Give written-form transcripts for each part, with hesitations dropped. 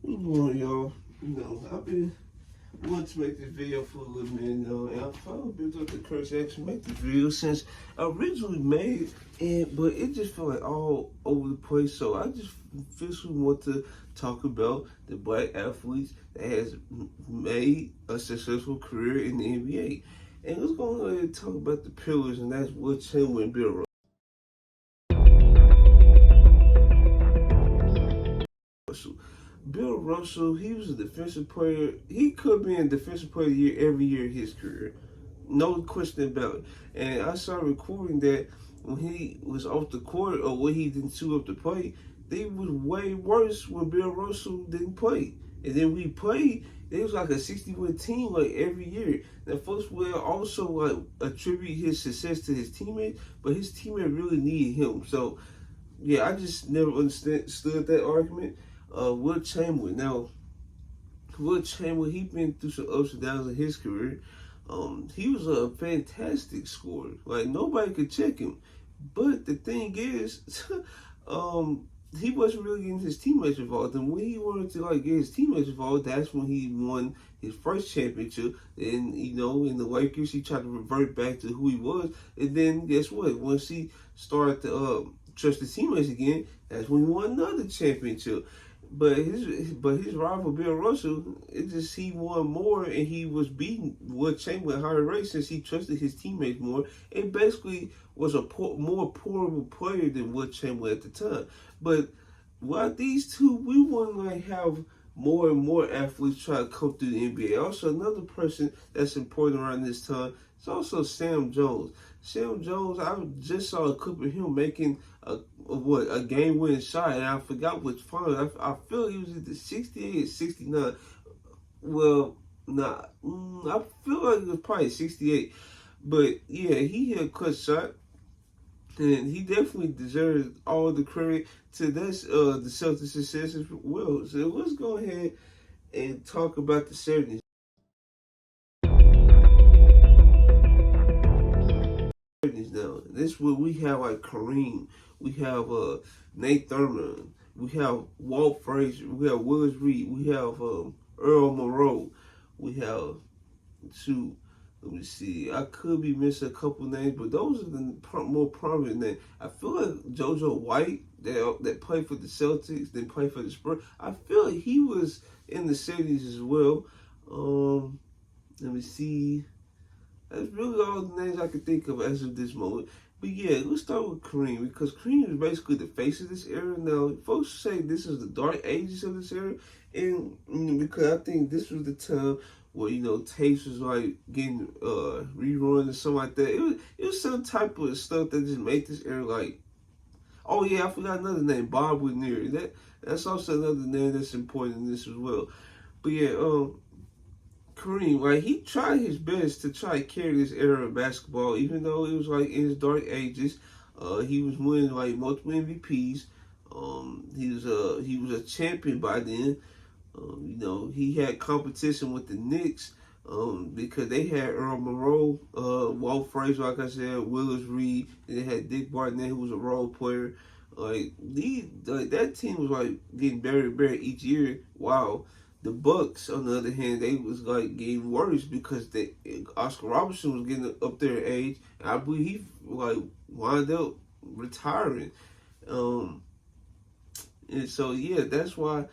Well, y'all, I've been wanting to make this video for a little minute now, and I finally built up the courage to actually make this video since I originally made it, but it just felt like all over the place. So I just officially want to talk about the black athletes that has made a successful career in the NBA. And let's go ahead and talk about the pillars, and that's Wilt Chamberlain and Bill Russell. Bill Russell, he was a defensive player. He could be a defensive player of the year every year of his career. No question about it. And I saw a recording that when he was off the court or when he didn't suit up to play, they was way worse when Bill Russell didn't play. And then we played, it was like a 60-win team like every year. Now folks will also like attribute his success to his teammates, but his teammate really needed him. So yeah, I just never understood that argument. Wilt Chamberlain. Now, Wilt Chamberlain, he been through some ups and downs in his career. He was a fantastic scorer. Like nobody could check him. But the thing is, he wasn't really getting his teammates involved. And when he wanted to like get his teammates involved, that's when he won his first championship. And in the Lakers, he tried to revert back to who he was. And then guess what? Once he started to trust his teammates again, that's when he won another championship. But his rival Bill Russell, he won more and he was beating Wilt Chamberlain at higher rates since he trusted his teammates more and basically was a more portable player than Wilt Chamberlain at the time. But while these two, we want to like have more and more athletes try to come through the NBA. Also, another person that's important around this time is also Sam Jones. Sam Jones, I just saw a clip of him making a game-winning shot, and I forgot which final. I feel he was either 68 or 69. Well, nah, I feel like it was probably 68. But yeah, he hit a clutch shot. And he definitely deserves all the credit to this the Celtics' success as well. So let's go ahead and talk about the 70s. Now, this is where we have like Kareem, we have Nate Thurman, we have Walt Frazier, we have Willis Reed, we have Earl Monroe, we have two. Let me see. I could be missing a couple names, but those are the more prominent names. I feel like JoJo White, that played for the Celtics, then played for the Spurs. I feel like he was in the 70s as well. Let me see. That's really all the names I can think of as of this moment. But yeah, let's start with Kareem because Kareem is basically the face of this era. Now, folks say this is the dark ages of this era, and because I think this was the time where tapes was like getting rerun or something like that. It was some type of stuff that just made this era like. Oh yeah, I forgot another name, Bob Lanier. That's also another name that's important in this as well. But yeah, Kareem, like he tried his best to try to carry this era of basketball, even though it was like in his dark ages. He was winning like multiple MVPs. He was a champion by then. He had competition with the Knicks because they had Earl Monroe, Walt Frazier, like I said, Willis Reed, and they had Dick Barnett, who was a role player. That team was like getting better and better each year. Wow. The Bucks, on the other hand, they was like getting worse because Oscar Robertson was getting up there in age. And I believe he like wound up retiring. And so yeah, that's why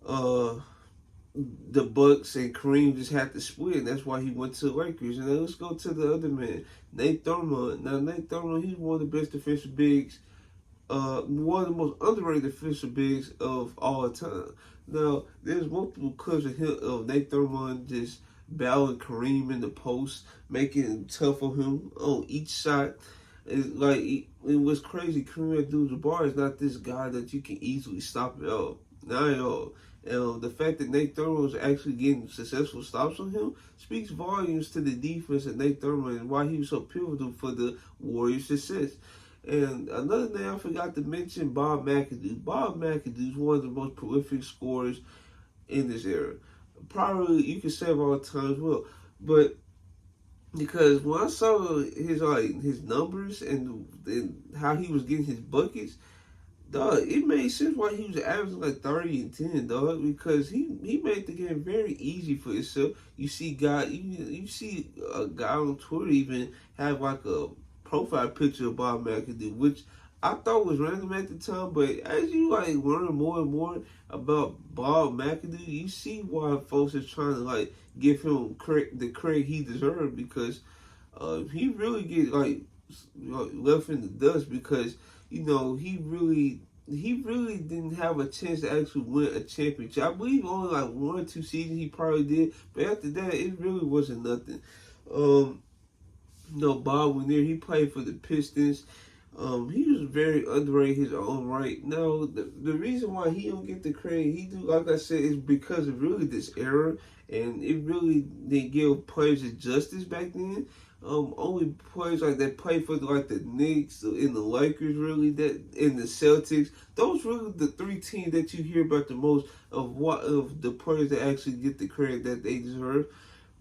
the Bucks and Kareem just had to split. And that's why he went to the Lakers. And then let's go to the other man, Nate Thurman. Now Nate Thurman, he's one of the best defensive bigs. One of the most underrated defensive bigs of all time. Now, there's multiple clips of Nate Thurman just battling Kareem in the post, making it tough for him on each shot. It was crazy. Kareem Abdul-Jabbar is not this guy that you can easily stop at all. Not at all. The fact that Nate Thurman was actually getting successful stops on him speaks volumes to the defense of Nate Thurman and why he was so pivotal for the Warriors' success. And another name I forgot to mention, Bob McAdoo. Bob McAdoo is one of the most prolific scorers in this era. Probably you could say of all time as well. But because when I saw his numbers and how he was getting his buckets, Dog, it made sense why he was averaging like 30 and 10, dog, because he made the game very easy for himself. You see a guy on Twitter even have like a profile picture of Bob McAdoo, which I thought was random at the time, but as you like learn more and more about Bob McAdoo, you see why folks are trying to like give him the credit he deserved, because he really get like left in the dust, because he really didn't have a chance to actually win a championship. I believe only like 1 or 2 seasons he probably did, but after that it really wasn't nothing. Bob Lanier, he played for the Pistons. He was very underrated his own right. Now, the reason why he don't get the credit he do, like I said, is because of really this era, and it really didn't give players justice back then. Only players like that play for like the Knicks and the Lakers, really, that and the Celtics. Those really the three teams that you hear about the most of the players that actually get the credit that they deserve.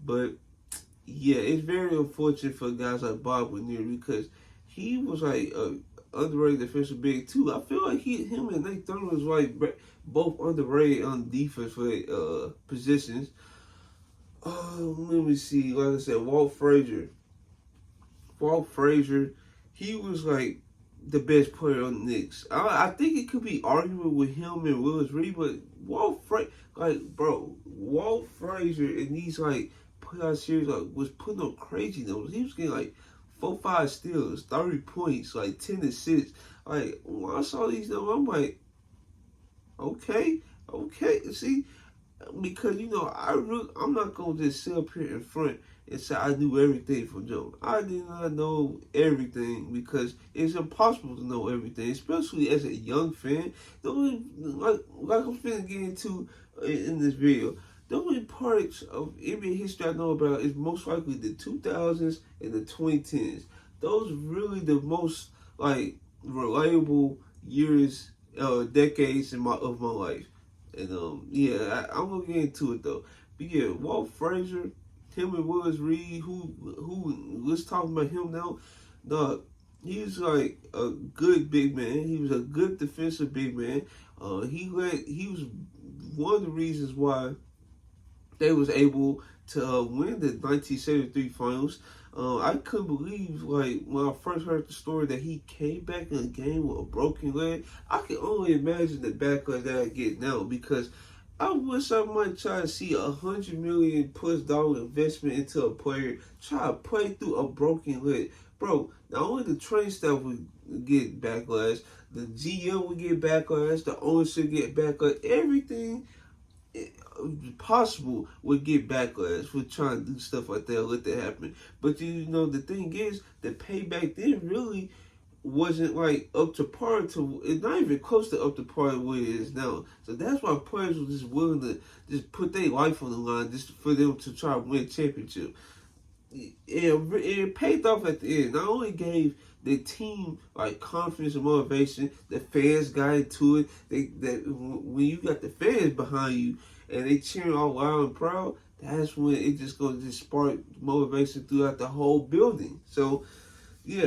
But yeah, it's very unfortunate for guys like Bob Lanier, because he was like a underrated defensive big too. I feel like him and Nate Thurman was like both underrated on defense for positions. Let me see. Like I said, Walt Frazier. Walt Frazier, he was like the best player on the Knicks. I think it could be arguable with him and Willis Reed, but Walt Frazier in these like playoff series was putting up crazy numbers. He was getting like 4, 5 steals, 30 points, like 10 assists. Like when I saw these numbers, I'm like, okay. See, because I'm not gonna just sit up here in front and say I knew everything from Joe. I did not know everything, because it's impossible to know everything, especially as a young fan. The only like I'm finna get into in this video, the only parts of NBA history I know about is most likely the 2000s and the 2010s. Those really the most like reliable years, decades of my life. And I'm gonna get into it though. But yeah, Walt Frazier, him and Willis Reed, who let's talk about him now. Dog, he's like a good big man. He was a good defensive big man. He was one of the reasons why they was able to win the 1973 finals. I couldn't believe, like, when I first heard the story that he came back in a game with a broken leg. I can only imagine the backlash that I get now, because I wish I might try to see $100 million+ investment into a player try to play through a broken leg. Bro, not only the train staff would get backlash, the GM would get backlash, the ownership get backlash, everything possible would get backlash for trying to do stuff like that, let that happen. But the thing is, the payback then really wasn't like up to par to it's not even close to up to par to what it is now. So that's why players were just willing to just put their life on the line just for them to try to win a championship. It paid off at the end. Not only gave the team like confidence and motivation, the fans got into it. When you got the fans behind you and they cheering all loud and proud, that's when it just gonna just spark motivation throughout the whole building. So yeah,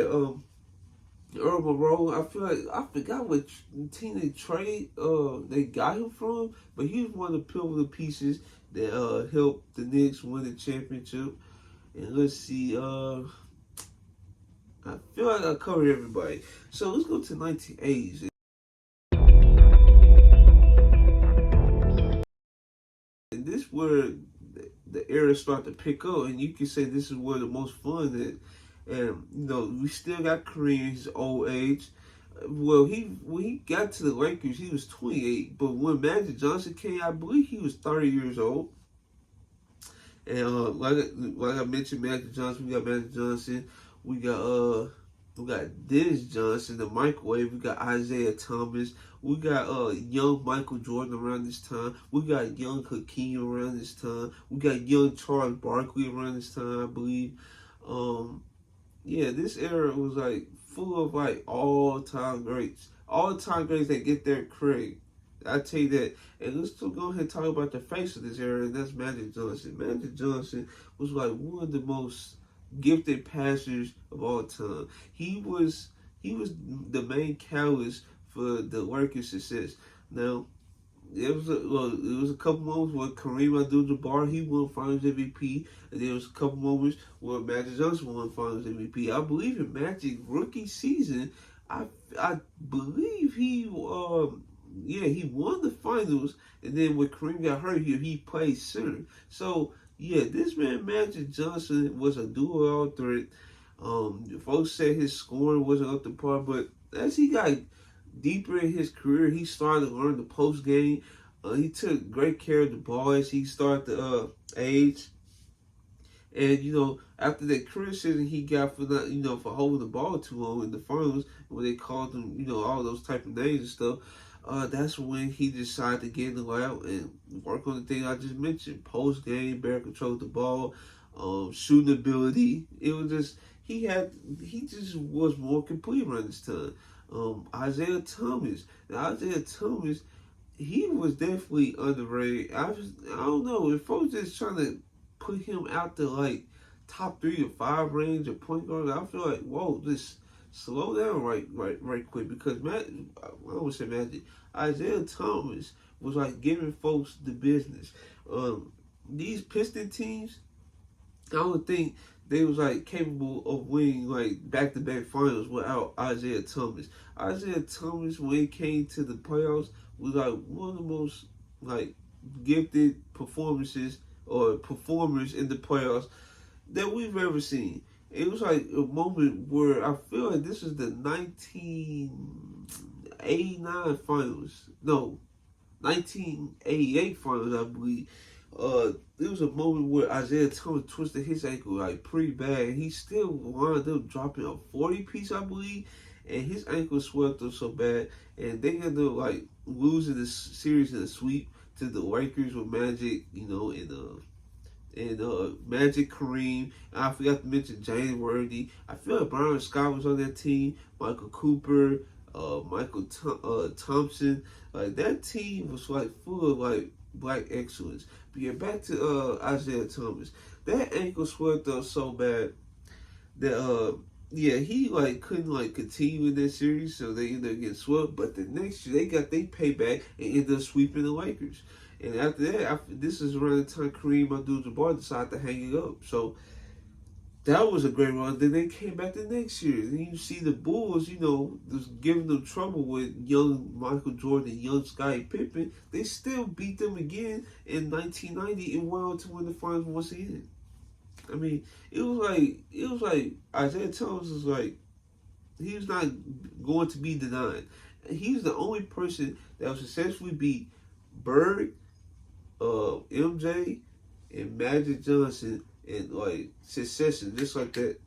Earl Monroe, I feel like I forgot what team they got him from, but he was one of the pivotal pieces that helped the Knicks win the championship. And let's see, I feel like I covered everybody. So let's go to 1980s. And this is where the era started to pick up, and you can say this is where the most fun is. And we still got Kareem, his old age. Well, when he got to the Lakers, he was 28. But when Magic Johnson came, I believe he was 30 years old. And like I mentioned, Magic Johnson, we got Magic Johnson, we got Dennis Johnson, the microwave, we got Isaiah Thomas, we got young Michael Jordan around this time, we got young Hakeem around this time, we got young Charles Barkley around this time, I believe. This era was like full of like all-time greats that get their credit. I tell you that. And let's still go ahead and talk about the face of this era, and that's Magic Johnson. Magic Johnson was like one of the most gifted passers of all time. He was the main catalyst for the Lakers' success. Now, it was a couple moments where Kareem Abdul-Jabbar he won Finals MVP, and there was a couple moments where Magic Johnson won Finals MVP. I believe in Magic's rookie season, I believe he won the finals, and then when Kareem got hurt here, he played center. So yeah, this man Magic Johnson was a dual threat. Folks said his scoring wasn't up to par, but as he got deeper in his career, he started to learn the post game. He took great care of the ball as he started to age. And after that criticism he got for not, for holding the ball too long in the finals, when they called him, all those type of names and stuff, that's when he decided to get in the lab and work on the thing I just mentioned: post game, better control the ball, shooting ability. It was just he just was more complete around this time. Isaiah Thomas. Now, Isaiah Thomas, he was definitely underrated. I don't know if folks just trying to put him out the like top 3 or 5 range of point guard. I feel like, whoa, just slow down right quick, because I would say Magic. Isaiah Thomas was like giving folks the business. These Piston teams, I don't think they was like capable of winning like back-to-back finals without Isaiah Thomas. Isaiah Thomas, when it came to the playoffs, was like one of the most like gifted performances or performers in the playoffs that we've ever seen. It was like a moment where I feel like this is the 1989 finals. No, 1988 finals, I believe. There was a moment where Isaiah Thomas twisted his ankle like pretty bad, and he still wound up dropping a 40-piece, I believe, and his ankle swelled up so bad, and they ended up like losing this series in a sweep to the Lakers with Magic, and Magic, Kareem. And I forgot to mention James Worthy. I feel like Brian Scott was on that team. Michael Cooper, Michael Thompson. Like that team was like full of like black excellence. But yeah, back to Isaiah Thomas. That ankle swelled up so bad that he like couldn't like continue in that series, so they ended up getting swept. But the next year they got their payback and ended up sweeping the Lakers. And after that, this is around the time Kareem Abdul-Jabbar decided to hang it up. So that was a great run. Then they came back the next year. Then you see the Bulls, just giving them trouble with young Michael Jordan and young Scottie Pippen. They still beat them again in 1990 and went on to win the finals once again. I mean, it was like Isaiah Thomas was like, he was not going to be denied. He's the only person that was successfully beat Bird, MJ, and Magic Johnson in like succession, just like that.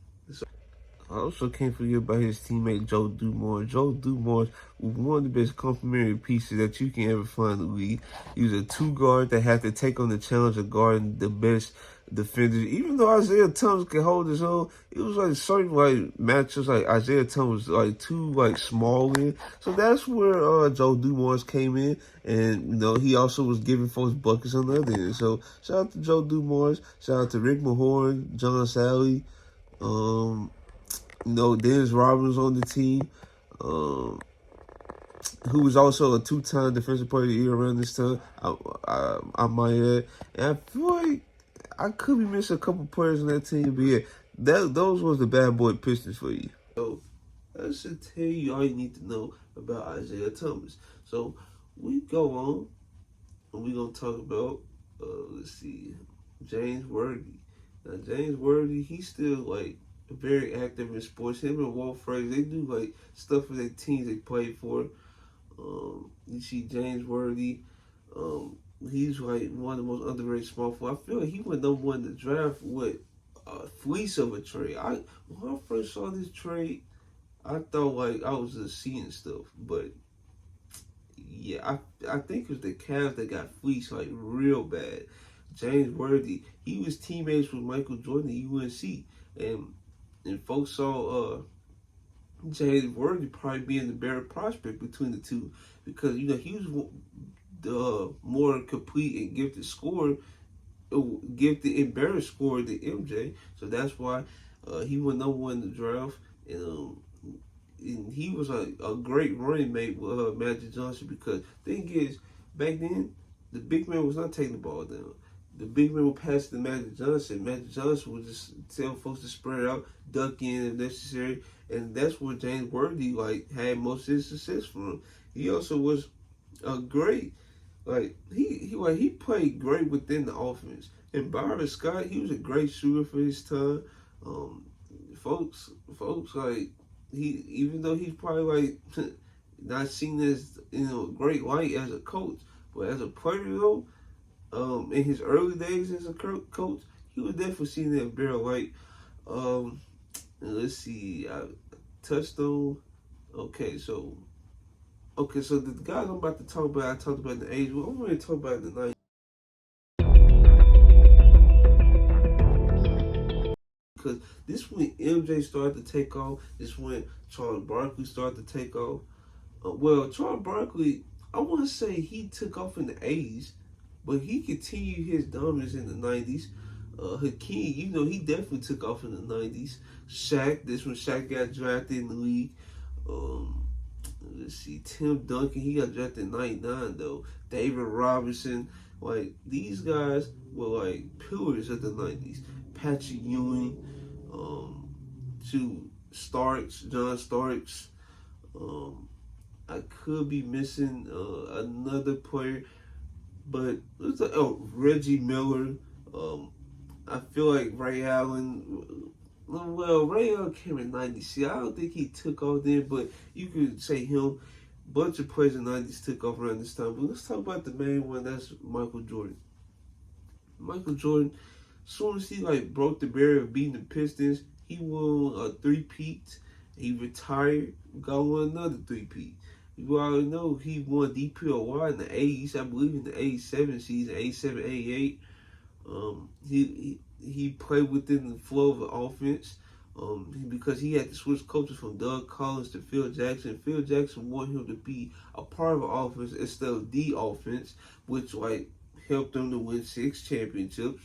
I also can't forget about his teammate Joe Dumars. Joe Dumars was one of the best complementary pieces that you can ever find in the league. He was a 2 guard that had to take on the challenge of guarding the best defenders. Even though Isaiah Thomas could hold his own, it was like certain like matchups like Isaiah Thomas was like too like small in. So that's where Joe Dumars came in, and he also was giving folks buckets on the other end. So shout out to Joe Dumars, shout out to Rick Mahorn, John Sally, Dennis Robbins on the team, who was also a 2-time Defensive Player of the Year around this time. I might add, and I feel like I could be missing a couple players on that team, but yeah, those was the bad boy Pistons for you. So that should tell you all you need to know about Isaiah Thomas. So we go on, and we're gonna talk about James Worthy. Now James Worthy, he's still like very active in sports. Him and Walt Frazier, they do like stuff for their teams they play for. You see James Worthy, he's like one of the most underrated small forward. I feel like he went number 1 in the draft with a fleece of a trade. When I first saw this trade, I thought like I was just seeing stuff, but yeah, I think it was the Cavs that got fleeced like real bad. James Worthy, he was teammates with Michael Jordan at UNC, and folks saw James Worthy probably being the better prospect between the two, because he was the more complete and gifted scorer, gifted and better scorer than MJ. So that's why he went number 1 in the draft. And and he was a great running mate with Magic Johnson, because thing is, back then, the big man was not taking the ball down. The big man would pass to Magic Johnson. Magic Johnson would just tell folks to spread out, duck in if necessary, and that's where James Worthy had most of his success from. He also was a great, he played great within the offense. And Byron Scott, he was a great shooter for his time. Um, folks he, even though he's probably not seen as great light as a coach, but as a player though, in his early days as a coach, he was definitely seen that better light. And let's see, I touched on. Okay, so the guys I'm about to talk about, I talked about the age. Well, I'm going to talk about the 90s. Because this when MJ started to take off. This when Charles Barkley started to take off. Well, Charles Barkley, I want to say he took off in the 80s, but he continued his dominance in the 90s. Hakeem, he definitely took off in the 90s. Shaq, this when Shaq got drafted in the league. Let's see, Tim Duncan, he got drafted in 99 though. David Robinson, these guys were pillars of the 90s. Patrick Ewing, to John Starks. I could be missing another player, but Reggie Miller. I feel like Ray Allen. Well, Ray Allen came in '90s. I don't think he took off then, but you could say him. Bunch of players in the '90s took off around this time. But let's talk about the main one. That's Michael Jordan. Michael Jordan, as soon as he broke the barrier of beating the Pistons, he won a three-peat. He retired, got one another three-peat. You already know he won DPOY in the 80s, I believe in the 87 season, 87, 88. He played within the flow of the offense because he had to switch coaches from Doug Collins to Phil Jackson. Phil Jackson wanted him to be a part of the offense instead of the offense, which helped them to win 6 championships.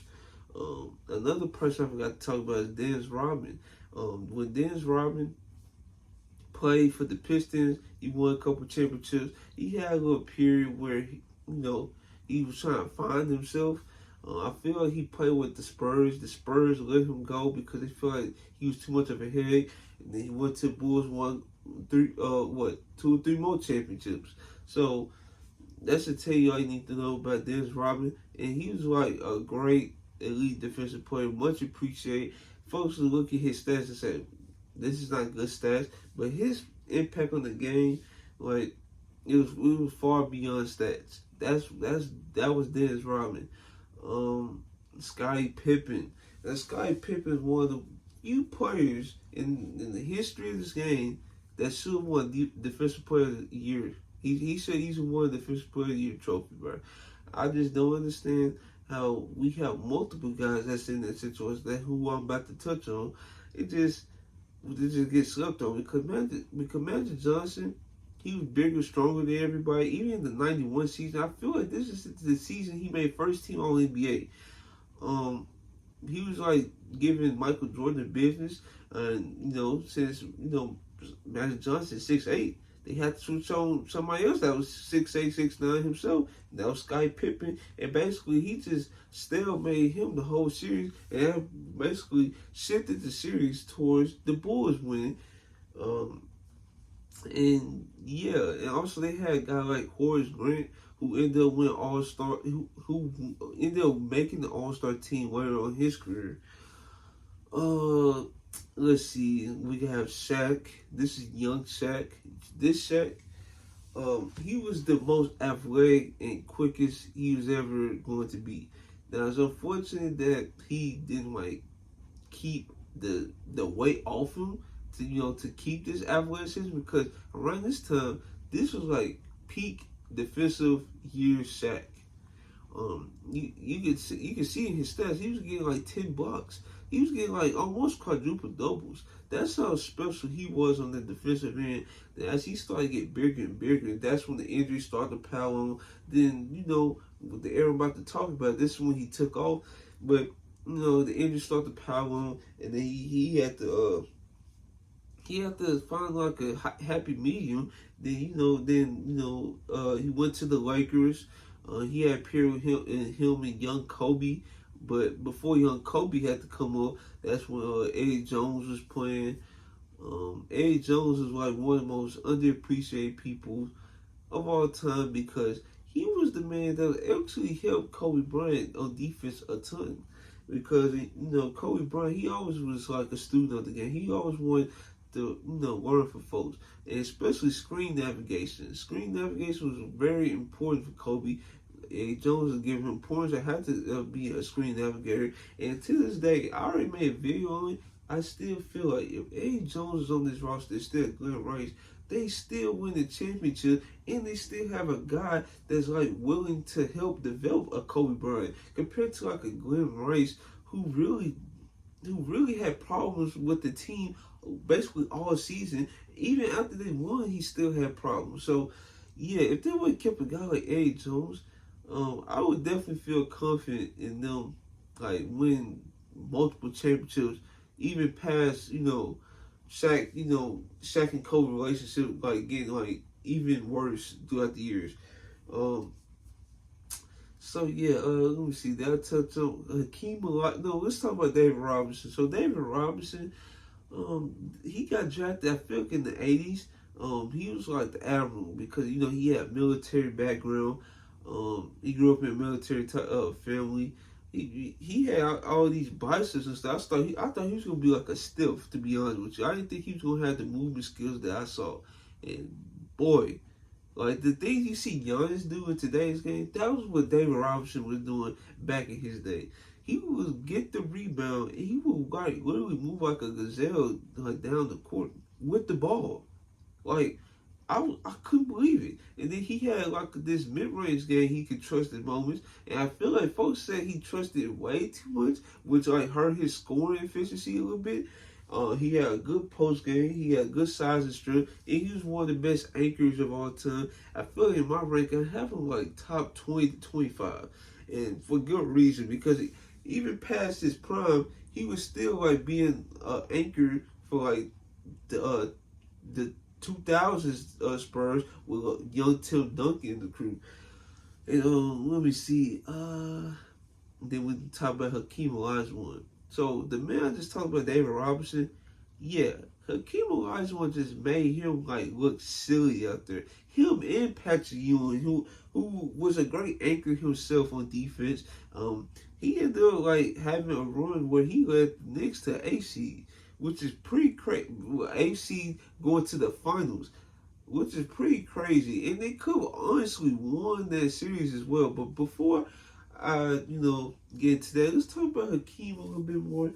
Another person I forgot to talk about is Dennis Rodman. When Dennis Rodman played for the Pistons, he won a couple championships. He had a little period where he was trying to find himself. I feel like he played with the Spurs. The Spurs let him go because they felt like he was too much of a headache. And then he went to the Bulls, won 2 or 3 more championships. So that should tell you all you need to know about Dennis Rodman. And he was a great elite defensive player, much appreciated. Folks will look at his stats and say, this is not good stats, but his impact on the game, it was far beyond stats. That was Dennis Rodman. Scottie Pippen. Now, Scottie Pippen is one of the few players in the history of this game that should have won Defensive Player of the Year. He said he's won the Defensive Player of the Year trophy, bro. I just don't understand how we have multiple guys that's in that situation that who I'm about to touch on. It just gets slept on because Magic Johnson, he was bigger, stronger than everybody. Even in the '91 season, I feel like this is the season he made first team All NBA. He was giving Michael Jordan business, and since Magic Johnson 6'8", they had to switch on somebody else that was 6'8", 6'9" himself. And that was Scottie Pippen, and basically he just made him the whole series, and that basically shifted the series towards the Bulls winning. And also they had a guy like Horace Grant who ended up winning All-Star, who ended up making the All-Star team later on his career. Let's see, we can have Shaq. This is young Shaq. This Shaq, he was the most athletic and quickest he was ever going to be. Now it's unfortunate that he didn't keep the weight off him to keep this athleticism, because around this time this was peak defensive year Shaq. You can see in his stats he was getting 10 blocks. He was getting almost quadruple doubles. That's how special he was on the defensive end. And as he started to get bigger and bigger, that's when the injuries started to pile on. Then with the era I'm about to talk about, this is when he took off. But the injuries started to pile on, and then he had to he had to find like a happy medium. Then he went to the Lakers. He had paired with him and young Kobe. But before young Kobe had to come up, that's when Eddie Jones was playing. Eddie Jones is like one of the most underappreciated people of all time because he was the man that actually helped Kobe Bryant on defense a ton. Because Kobe Bryant, he always was like a student of the game. He always wanted to learn for folks, and especially screen navigation. Screen navigation was very important for Kobe. Eddie Jones was giving him points. I had to be a screen navigator, and to this day, I already made a video on it. I still feel like if Eddie Jones is on this roster instead of Glenn Rice, they still win the championship, and they still have a guy that's like willing to help develop a Kobe Bryant compared to like a Glenn Rice who really had problems with the team basically all season. Even after they won, he still had problems. So yeah, if they would have kept a guy like Eddie Jones, I would definitely feel confident in them like winning multiple championships, even past Shaq and Kobe relationship like getting like even worse throughout the years. Um, so yeah, let me see. That touch on Hakeem a lot. No, let's talk about David Robinson. So David Robinson, he got drafted, I feel like in the '80s. He was like the admiral because he had military background. He grew up in a military family. He had all these biceps and stuff. I thought he was gonna be like a stiff. To be honest with you, I didn't think he was gonna have the movement skills that I saw. And boy, like the things you see Giannis do in today's game, that was what David Robinson was doing back in his day. He would get the rebound and he would like literally move like a gazelle like down the court with the ball. Like I couldn't believe it. And then he had like this mid-range game he could trust in moments. And I feel like folks said he trusted way too much, which like hurt his scoring efficiency a little bit. He had a good post game. He had good size and strength. And he was one of the best anchors of all time. I feel like in my ranking, I have him like top 20 to 25. And for good reason, because even past his prime, he was still like being anchored for like the 2000s Spurs with young Tim Duncan in the crew. And let me see. Then we talk about Hakeem Olajuwon. So the man I just talked about, David Robinson, yeah, Hakeem Olajuwon just made him like look silly out there. Him and Patrick Ewing, who was a great anchor himself on defense. He ended up like having a run where he led the Knicks to AC, which is pretty crazy. AC going to the finals, which is pretty crazy, and they could have honestly won that series as well. But before I, get into that, let's talk about Hakeem a little bit more.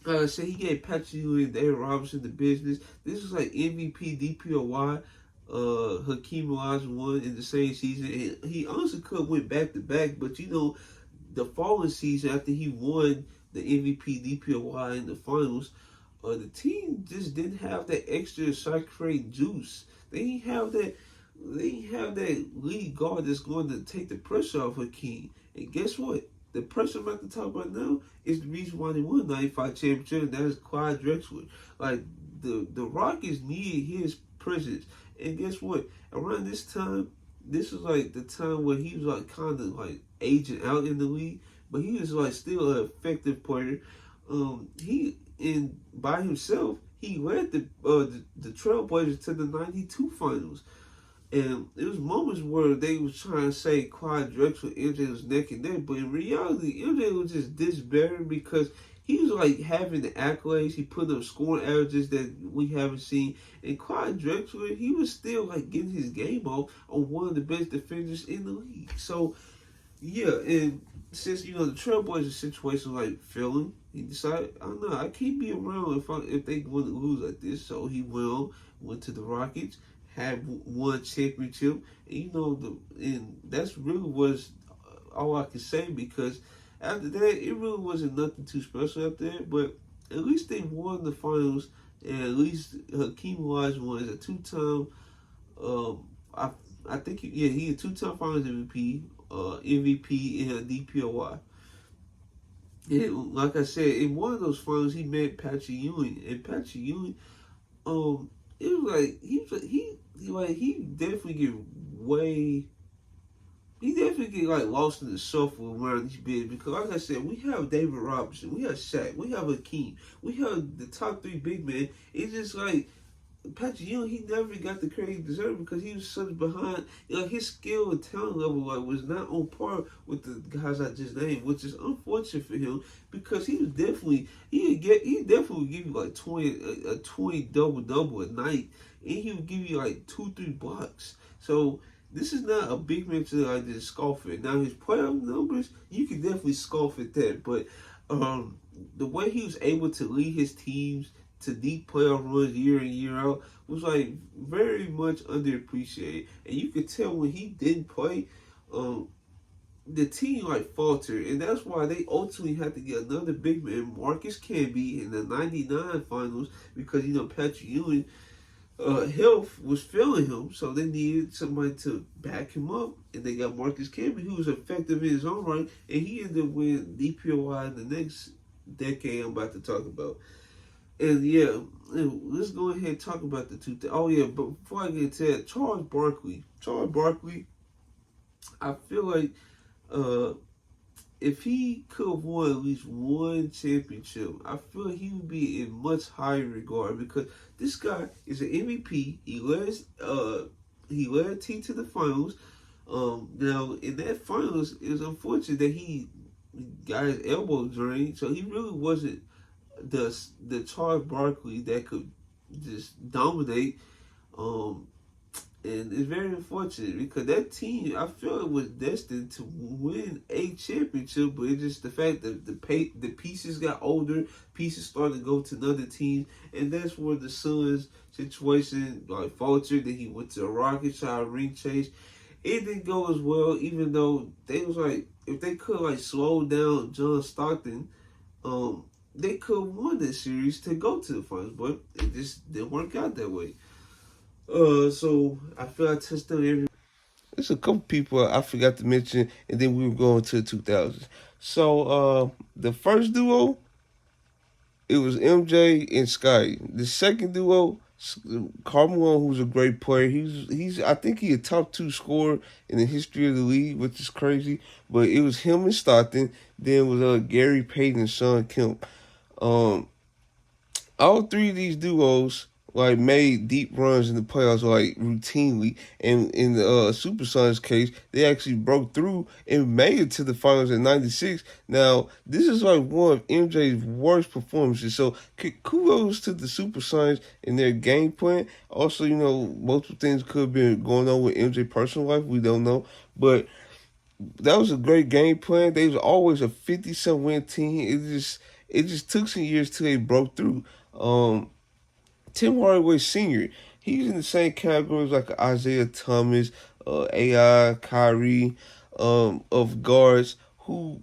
Like I said, he gave Patrick Ewing and David Robinson the business. This was like MVP, DPOY. Hakeem Olajuwon in the same season, and he honestly could have went back to back, but the following season after he won the MVP, DPOY in the finals, the team just didn't have that extra sacred juice. They didn't have that. They didn't have that lead guard that's going to take the pressure off Hakeem. And guess what? The person I'm about to talk about now is the reason why they won 95 championship, and that is Clyde Drexler. Like the Rockets needed his presence. And guess what? Around this time, this was like the time where he was like kind of like aging out in the league, but he was like still an effective player. He by himself, he led the Trailblazers to the '92 finals. And it was moments where they was trying to say Clyde Drexler, MJ was neck and neck, but in reality, MJ was just this better because he was like having the accolades. He put up scoring averages that we haven't seen. And Clyde Drexler, he was still like getting his game off on one of the best defenders in the league. So yeah, and since the Trailblazers situation like failing, he decided, I don't know, I can't be around if they want to lose like this. So he went to the Rockets, had one championship, and that's really was all I can say because after that it really wasn't nothing too special out there. But at least they won the finals, and at least Hakeem Olajuwon is a two-time. I think he a two-time Finals MVP, MVP and a DPOY. like I said, in one of those finals, he met Patrick Ewing, and Patrick Ewing, it was like he definitely get way. He definitely get like lost in the shuffle around these bigs because, like I said, we have David Robinson, we have Shaq, we have Akeem, we have the top three big men. It's just like Patrick Ewing, he never got the credit he deserved because he was such behind. Like his skill and talent level, like was not on par with the guys I just named, which is unfortunate for him because he was definitely he definitely would give you like 20 double a night, and he would give you like 2-3 blocks. So this is not a big man to like just scoff at. Now his playoff numbers, you can definitely scoff at that, but the way he was able to lead his teams to deep playoff runs year in year out was like very much underappreciated, and you could tell when he didn't play, the team like faltered, and that's why they ultimately had to get another big man, Marcus Camby, in the '99 finals because Patrick Ewing health was failing him, so they needed somebody to back him up, and they got Marcus Camby, who was effective in his own right, and he ended up winning DPOY in the next decade I'm about to talk about. And yeah, let's go ahead and talk about the two things. Oh yeah, but before I get to that, Charles Barkley, I feel like if he could have won at least one championship, I feel like he would be in much higher regard because this guy is an MVP. He led a team to the finals. Now in that finals, it was unfortunate that he got his elbow drained, so he really wasn't the Charles Barkley that could just dominate. And it's very unfortunate because that team, I feel it was destined to win a championship, but it's just the fact that the pieces got older, pieces started to go to another team, and that's where the Suns situation like faltered. Then he went to the Rockets, tried to ring chase. It didn't go as well, even though they was like, if they could like slow down John Stockton, they could have won this series to go to the finals, but it just didn't work out that way. So I feel I touched on every. There's a couple people I forgot to mention, and then we were going to the 2000s. So the first duo, it was MJ and Scottie. The second duo, Karl Malone, who's a great player. He's I think he a top 2 scorer in the history of the league, which is crazy. But it was him and Stockton. Then it was Gary Payton and Sean Kemp. All three of these duos like made deep runs in the playoffs like routinely, and in the Supersonics case, they actually broke through and made it to the finals in '96. Now, this is like one of MJ's worst performances. So kudos to the Supersonics and their game plan. Also, multiple things could have been going on with MJ's personal life. We don't know, but that was a great game plan. They was always a 50-some win team. It just took some years till they broke through. Tim Hardaway Sr., he's in the same categories like Isaiah Thomas, AI, Kyrie, of guards who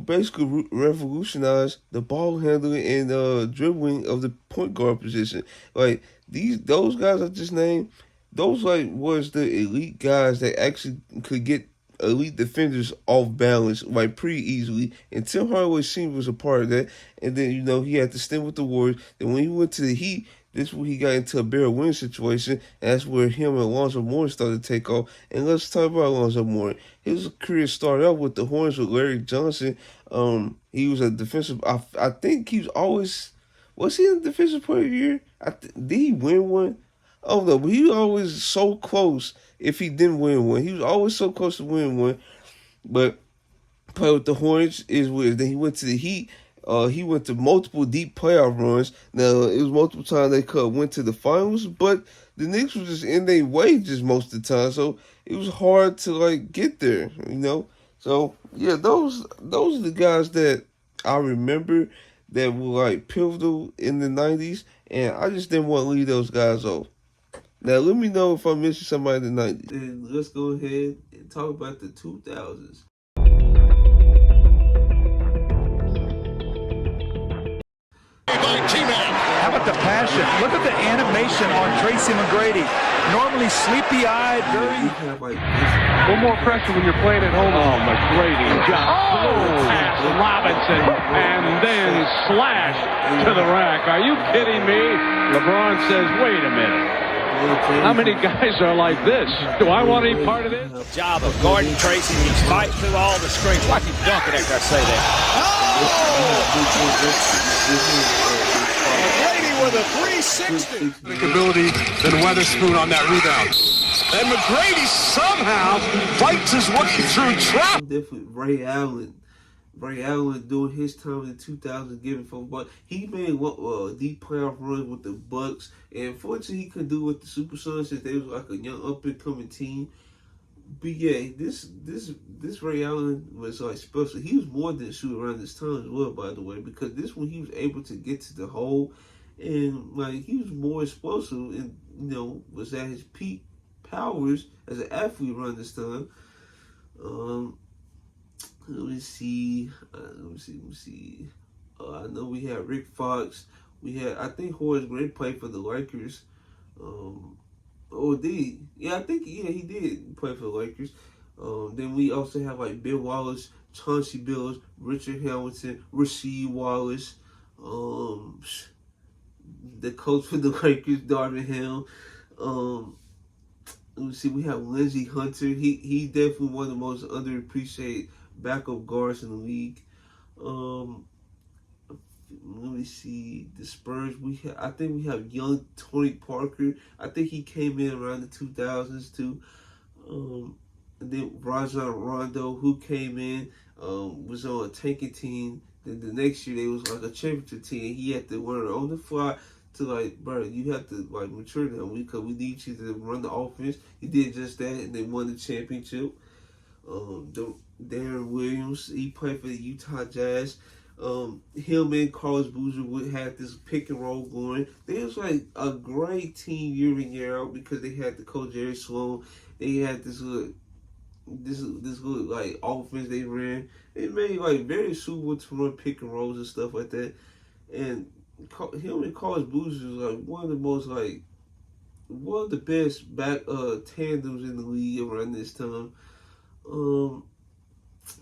basically revolutionized the ball handling and dribbling of the point guard position. Like those guys I just named, those was the elite guys that actually could get elite defenders off balance like pretty easily, and Tim Hardaway Sr. was a part of that. And then he had to stint with the Warriors. Then when he went to the Heat, this is where he got into a bare win situation, and that's where him and Alonzo Mourning started to take off. And let's talk about Alonzo Mourning. His career started out with the Hornets with Larry Johnson. He was a defensive. I think he was he in the defensive player of the year? Did he win one? I don't know, but he was always so close. If he didn't win one, he was always so close to winning one. But play with the Hornets is weird. Then he went to the Heat. He went to multiple deep playoff runs. Now, it was multiple times they could have went to the finals, but the Knicks was just in their way just most of the time. So it was hard to get there, So yeah, those are the guys that I remember that were pivotal in the '90s, and I just didn't want to leave those guys off. Now let me know if I'm missing somebody in the '90s. And let's go ahead and talk about the 2000s. By T-Man. Have a at the passion. Look at the animation on Tracy McGrady. Normally sleepy-eyed, very... A little more pressure when you're playing at home. Oh, McGrady just past Robinson and then slash to the rack. Are you kidding me? LeBron says, wait a minute. How many guys are like this? Do I want any part of this? Job of guarding Tracy. He's fighting through all the screens. Watch him dunk it after I say that. McGrady with a 360. Ability than Weatherspoon on that rebound. And McGrady somehow fights his way through trap. Definitely Ray Allen. Ray Allen during his time in 2000 giving for, but he made deep playoff runs with the Bucks, and unfortunately he couldn't do it with the Super Sons since they was like a young up and coming team. But yeah, this Ray Allen was like special. He was more than a shooter around this time as well, by the way, because this one he was able to get to the hole, and like he was more explosive, and was at his peak powers as an athlete around this time. Let me see. I know we had Rick Fox. I think Horace Grant played for the Lakers. He did play for the Lakers. Then we also have like Bill Wallace, Chauncey Billups, Richard Hamilton, Rasheed Wallace, the coach for the Lakers, Darvin Ham. Let me see. We have Lindsey Hunter. He definitely one of the most underappreciated backup guards in the league. Let me see. The Spurs. I think we have young Tony Parker. I think he came in around the 2000s too. And then Rajon Rondo, who came in, was on a tanking team. Then the next year they was like a championship team. He had to learn on the fly to like, bro, you have to like mature now because we need you to run the offense. He did just that, and they won the championship. Darren Williams, he played for the Utah Jazz. Him and Carlos Boozer would have this pick and roll going. They was like a great team year in year out because they had the coach Jerry Sloan. They had this good like offense they ran. It made like very suitable to run pick and rolls and stuff like that. And him and Carlos Boozer was like one of the best back tandems in the league around this time.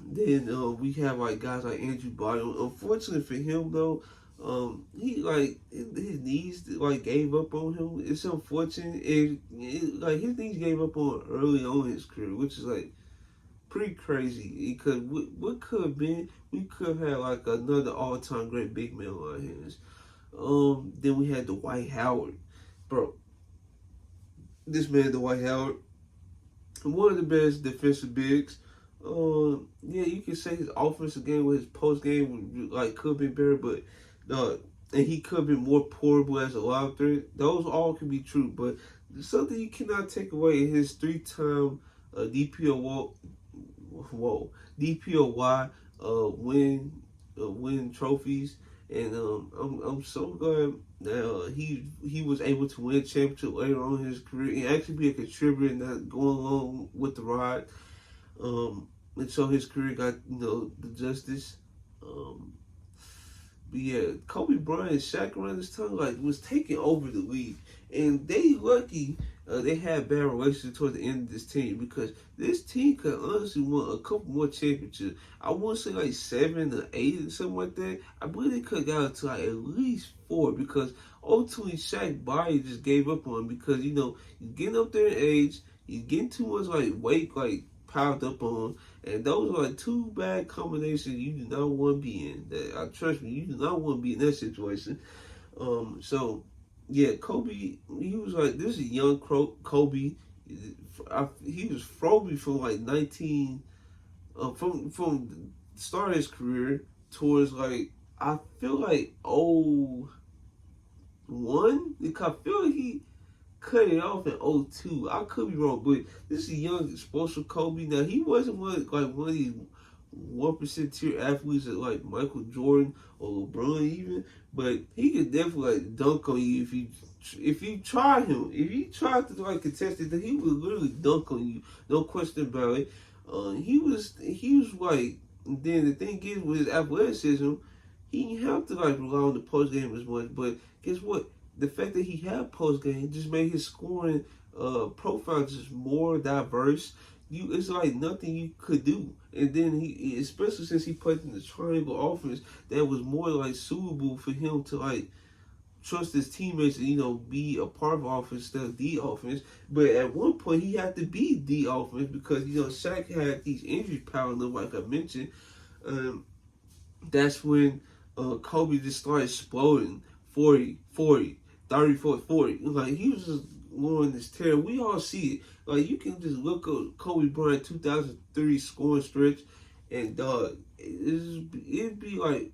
Then we have like guys like Andrew Bynum. Unfortunately for him though, he like his knees like gave up on him. It's unfortunate, and like his knees gave up on early on in his career, which is like pretty crazy. Because what could have been, we could have had like another all-time great big man on our hands. Then we had Dwight Howard, bro. This man, Dwight Howard, one of the best defensive bigs. Yeah, you can say his offensive game with his post game like could be better, but and he could be more portable as a lob threat. Those all can be true, but something you cannot take away is his 3-time DPOY win trophies, and I'm so glad that he was able to win a championship later on in his career and actually be a contributor and not going along with the ride. And so his career got, the justice. But yeah, Kobe Bryant and Shaq around this time was taking over the league. And they lucky they had bad relations towards the end of this team because this team could honestly win a couple more championships. I want to say like 7 or 8 or something like that. I believe they could have got to like at least 4 because ultimately Shaq's body just gave up on him because, you're getting up there in age, you're getting too much weight piled up on, and those are 2 bad combinations you do not want to be in. Trust me, you do not want to be in that situation. So yeah, Kobe, he was this is a young Kobe. He was probably from 19 from the start of his career towards I feel like 01, because I feel like he cut it off in 02. I could be wrong, but this is a young, explosive Kobe. Now, he wasn't one of these 1% tier athletes like Michael Jordan or LeBron even, but he could definitely dunk on you if you try him. If you tried to contest it, then he would literally dunk on you, no question about it. He was then the thing is with his athleticism, he didn't have to like rely on the post game as much. But guess what? The fact that he had post game just made his scoring profile just more diverse. It's like nothing you could do. And then he, especially since he played in the triangle offense, that was more like suitable for him to like trust his teammates and, be a part of offense instead of the offense. But at one point, he had to be the offense because, Shaq had these injuries piling up, like I mentioned. That's when Kobe just started exploding 40, 40, 30, 40, 40. Like, he was just on this tear. We all see it. Like, you can just look at Kobe Bryant 2003 scoring stretch, and it'd be like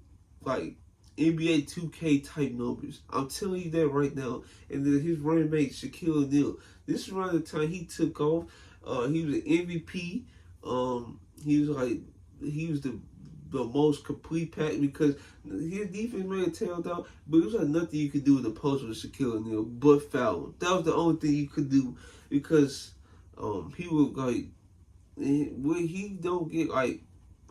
NBA 2K type numbers. I'm telling you that right now. And then his running mate Shaquille O'Neal. This is around the time he took off. He was an MVP. He was the most complete pack because his defense may have tailed out, but it was like nothing you could do in the post with Shaquille O'Neal but foul him. That was the only thing you could do because he would like what he don't get like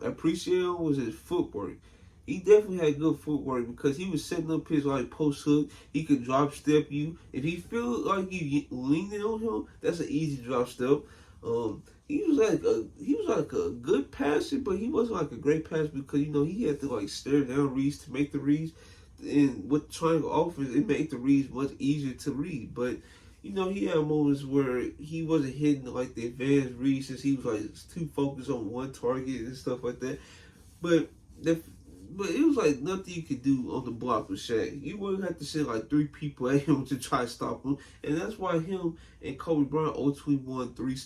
appreciated was his footwork. He definitely had good footwork because he was setting up his like post hook. He could drop step you. If he feel like you leaning on him, that's an easy drop step. He was like a good passer, but he wasn't like a great passer because he had to like stare down reads to make the reads. And with triangle offense, it made the reads much easier to read. But he had moments where he wasn't hitting like the advanced reads since he was like too focused on one target and stuff like that. But it was like nothing you could do on the block with Shaq. You wouldn't have to send like 3 people at him to try to stop him. And that's why him and Kobe Bryant ultimately won 3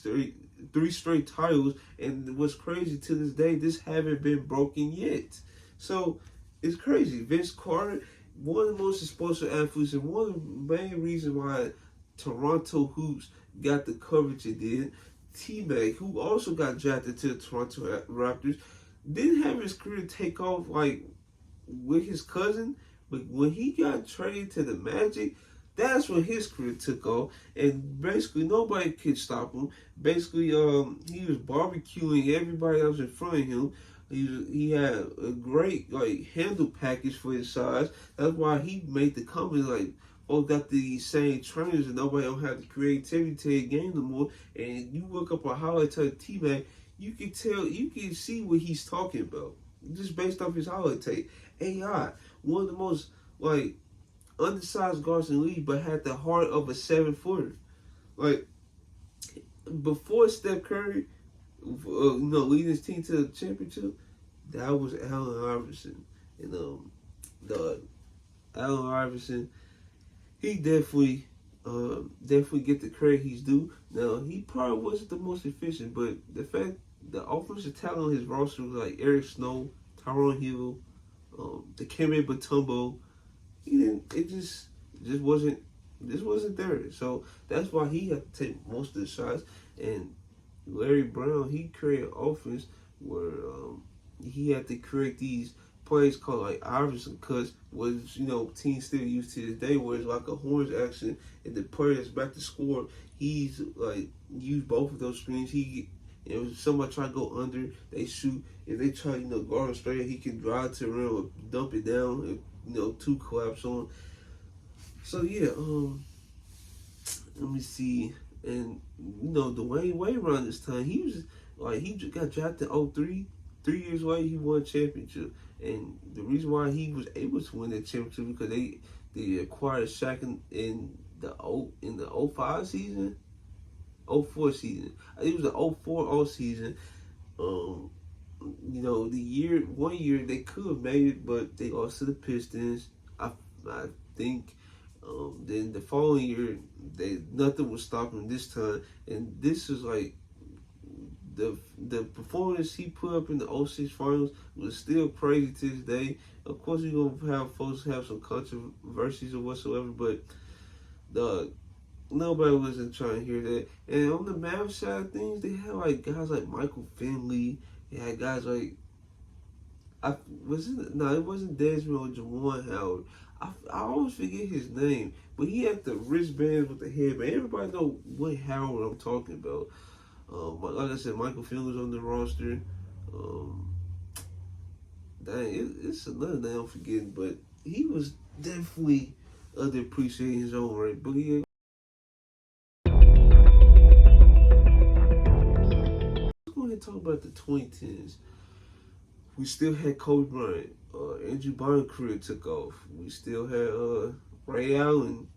straight titles. And what's crazy to this day, this haven't been broken yet. So it's crazy. Vince Carter, one of the most explosive athletes, and one of the main reasons why Toronto Hoops got the coverage it did. T-Mac, who also got drafted to the Toronto Raptors, didn't have his career take off like with his cousin, but when he got traded to the Magic, that's when his career took off, and basically nobody could stop him. Basically, he was barbecuing everybody else in front of him. He had a great like handle package for his size. That's why he made the comment like, "Oh, got these same trainers and nobody don't have the creativity to the game no more." And you look up a highlight tape T-Mac, you can see what he's talking about just based off his highlight tape. AI, one of the most like undersized guards in the league, but had the heart of a 7-footer. Like before Steph Curry, leading his team to the championship, that was Allen Iverson. And the Allen Iverson, he definitely get the credit he's due. Now, he probably wasn't the most efficient, but the fact the offensive talent on his roster was like Eric Snow, Tyrone Hill, Dikembe Mutombo. It just wasn't there. So that's why he had to take most of the shots. And Larry Brown, he created offense where he had to create these plays called like Iverson cuts, which teams still use to this day, where it's like a horns action, and the player that's back to score, he's like use both of those screens. If somebody try to go under, they shoot. If they try guard him straight, he can drive to the rim or dump it down. And, 2 collapse on. So yeah, let me see. And Dwayne Wade around this time, he was like he got drafted in 2003. 3 years later, he won a championship. And the reason why he was able to win that championship because they acquired Shaq in the 05 season, 04 season. I think it was the 04 all season. One year they could have made it, but they lost to the Pistons. I think. Then the following year, nothing was stopping this time, and this is like the performance he put up in the 06 finals was still crazy to this day. Of course, you're gonna have folks have some controversies or whatsoever, but nobody wasn't trying to hear that. And on the Mavs side of things, they had like guys like Michael Finley. They had guys like it wasn't Desmond or Juwan Howard. I always forget his name, but he had the wristbands with the headband. Everybody know what Howard I'm talking about. Like I said, Michael Finley was on the roster. it's another thing I'm forgetting, but he was definitely underappreciated in his own right. But yeah, let's go ahead and talk about the 2010s. We still had Kobe Bryant. Andrew Bynum career took off. We still had Ray Allen.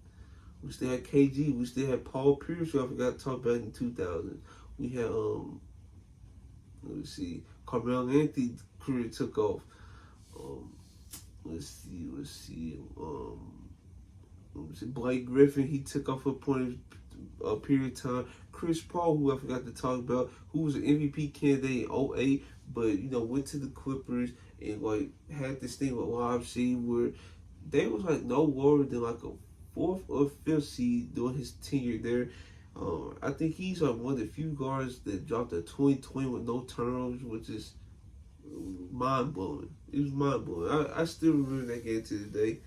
We still had KG. We still had Paul Pierce, who I forgot to talk about in 2000. We had let's see, Carmelo Anthony career took off. Let's see. Blake Griffin, he took off a period of time. Chris Paul, who I forgot to talk about, who was an MVP candidate in 08, but went to the Clippers and like had this thing with Lob City where they was like no lower than like a 4th or 5th seed during his tenure there. I think he's like one of the few guards that dropped a 20-20 with no turnovers, which is mind blowing. It was mind blowing. I still remember that game to this day.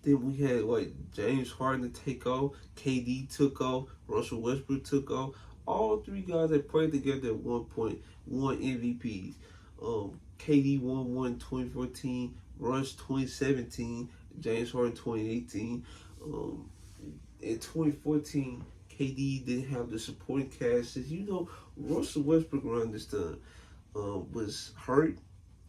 Then we had like James Harden to take off, KD took off, Russell Westbrook took off. All three guys that played together at one point won MVPs. KD won one in 2014, Russ 2017, James Harden 2018. In 2014, KD didn't have the supporting cast. As Russell Westbrook around this time was hurt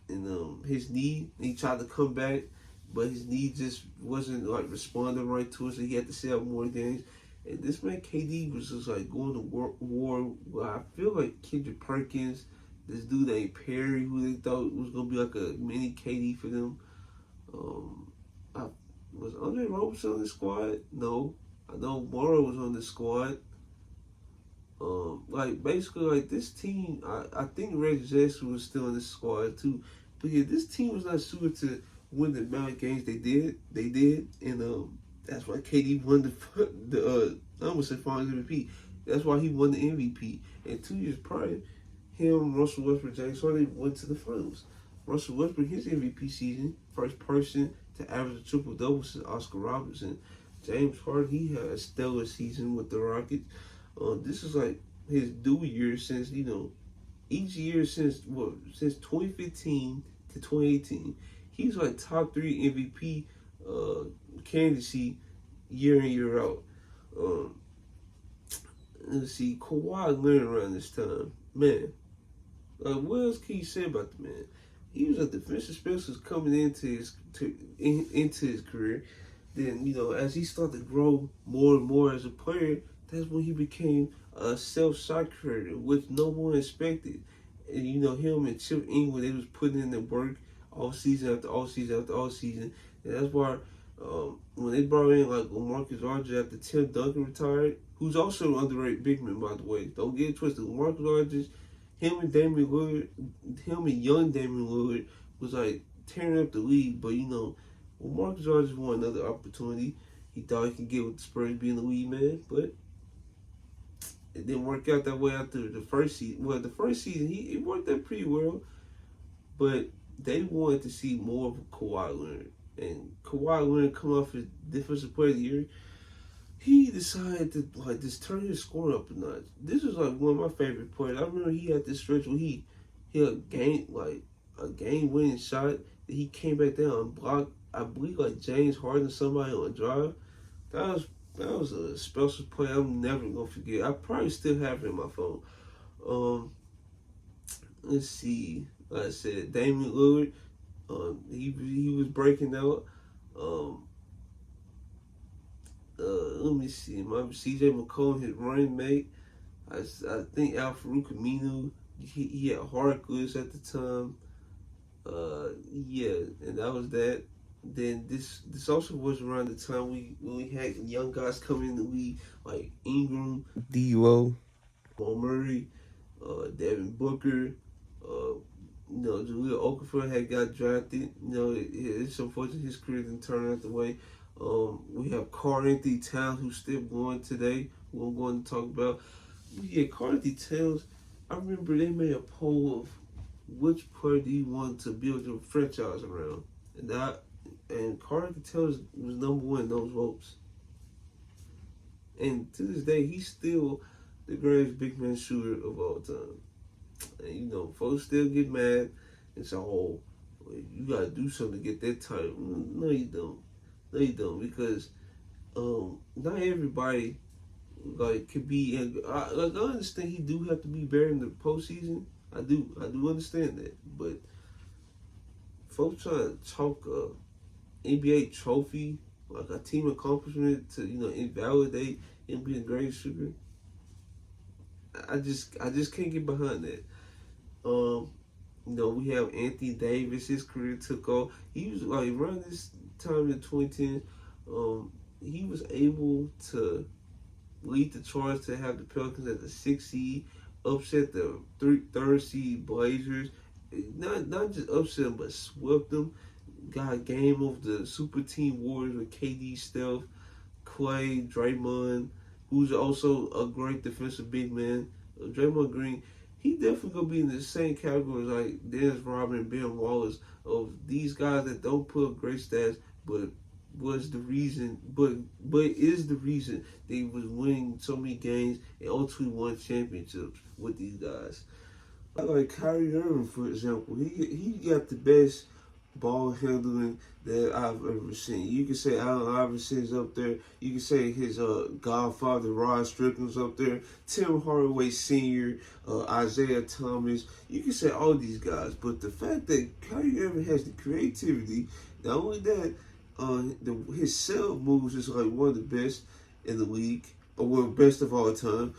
and his knee. He tried to come back, but his knee just wasn't like responding right to it, so he had to sit out more games. And this man KD was just like going to war. Well, I feel like Kendrick Perkins, this dude named Perry, who they thought was gonna be like a mini KD for them. Was Andre Roberson on the squad? No. I know Morrow was on the squad. Basically this team, I think Reggie Jackson was still in the squad too. But yeah, this team was not suited to win the amount of games they did, and that's why KD won the I almost said Finals MVP. That's why he won the MVP. And 2 years prior, him, Russell Westbrook, James Harden went to the finals. Russell Westbrook, his MVP season, first person to average a triple-double since Oscar Robertson. James Harden, he had a stellar season with the Rockets. This is like his due year since, each year since 2015 to 2018, he's like top 3 MVP candidacy year in, year out. Let's see, Kawhi Leonard around this time, man. What else can you say about the man? He was a defensive specialist coming into his career. Then, as he started to grow more and more as a player, that's when he became a self-shot creator, which no one expected. And, him and Chip Inglewood, they was putting in the work all season after all season after all season. And that's why when they brought in like LaMarcus Aldridge after Tim Duncan retired, who's also an underrated big man, by the way. Don't get it twisted. LaMarcus Aldridge, him and young Damian Lillard was like tearing up the league. But Marcus Aldridge won another opportunity. He thought he could get with the Spurs being the lead man, but it didn't work out that way after the first season. Well, the first season, it worked out pretty well, but they wanted to see more of Kawhi Leonard. And Kawhi Leonard come off his Defensive Player of the Year, he decided to just turn his score up a notch. This was like one of my favorite players. I remember he had this stretch where he hit a game-winning shot that he came back down and blocked, I believe, like James Harden, somebody on a drive. That was a special play I'm never gonna forget. I probably still have it in my phone. Let's see. Like I said, Damian Lillard, he was breaking out. Let me see. My CJ McCollum, his running mate. I think Al-Farouq Aminu, he had Harkless at the time. And that was that. Then this also was around the time when we had young guys coming in the league like Ingram, D'Lo, Jamal Murray, Devin Booker, Jahlil Okafor had got drafted. It's unfortunate his career didn't turn out the way. We have Karl-Anthony Towns, who's still going today, who I'm going to talk about. Yeah, Karl-Anthony Towns, I remember they made a poll of which player do you want to build your franchise around. And Karl-Anthony Towns was number one in those votes. And to this day, he's still the greatest big man shooter of all time. And, you know, folks still get mad and say, oh, you gotta do something to get that title. No, you don't. No, you don't, because not everybody like could be. And I understand he do have to be better in the postseason. I do understand that, but folks trying to talk NBA trophy like a team accomplishment to invalidate him being the greatest shooter. I just can't get behind that. We have Anthony Davis. His career took off. He was like around this time in 2010. He was able to lead the charge to have the Pelicans at the 6th seed, upset the third seed Blazers. Not just upset them, but swept them. Got a game of the Super Team Warriors with KD, Steph, Clay, Draymond, who's also a great defensive big man. Draymond Green, he definitely gonna be in the same category as like Dennis Rodman and Ben Wallace, of these guys that don't put up great stats, but is the reason they was winning so many games and ultimately won championships with these guys. Like Kyrie Irving, for example, he got the best ball handling that I've ever seen. You can say Allen Iverson's up there. You can say his godfather Rod Strickland's up there. Tim Hardaway Sr., Isaiah Thomas. You can say all these guys, but the fact that Kyrie Irving has the creativity, not only that, his sell moves is like one of the best in the league, or best of all time.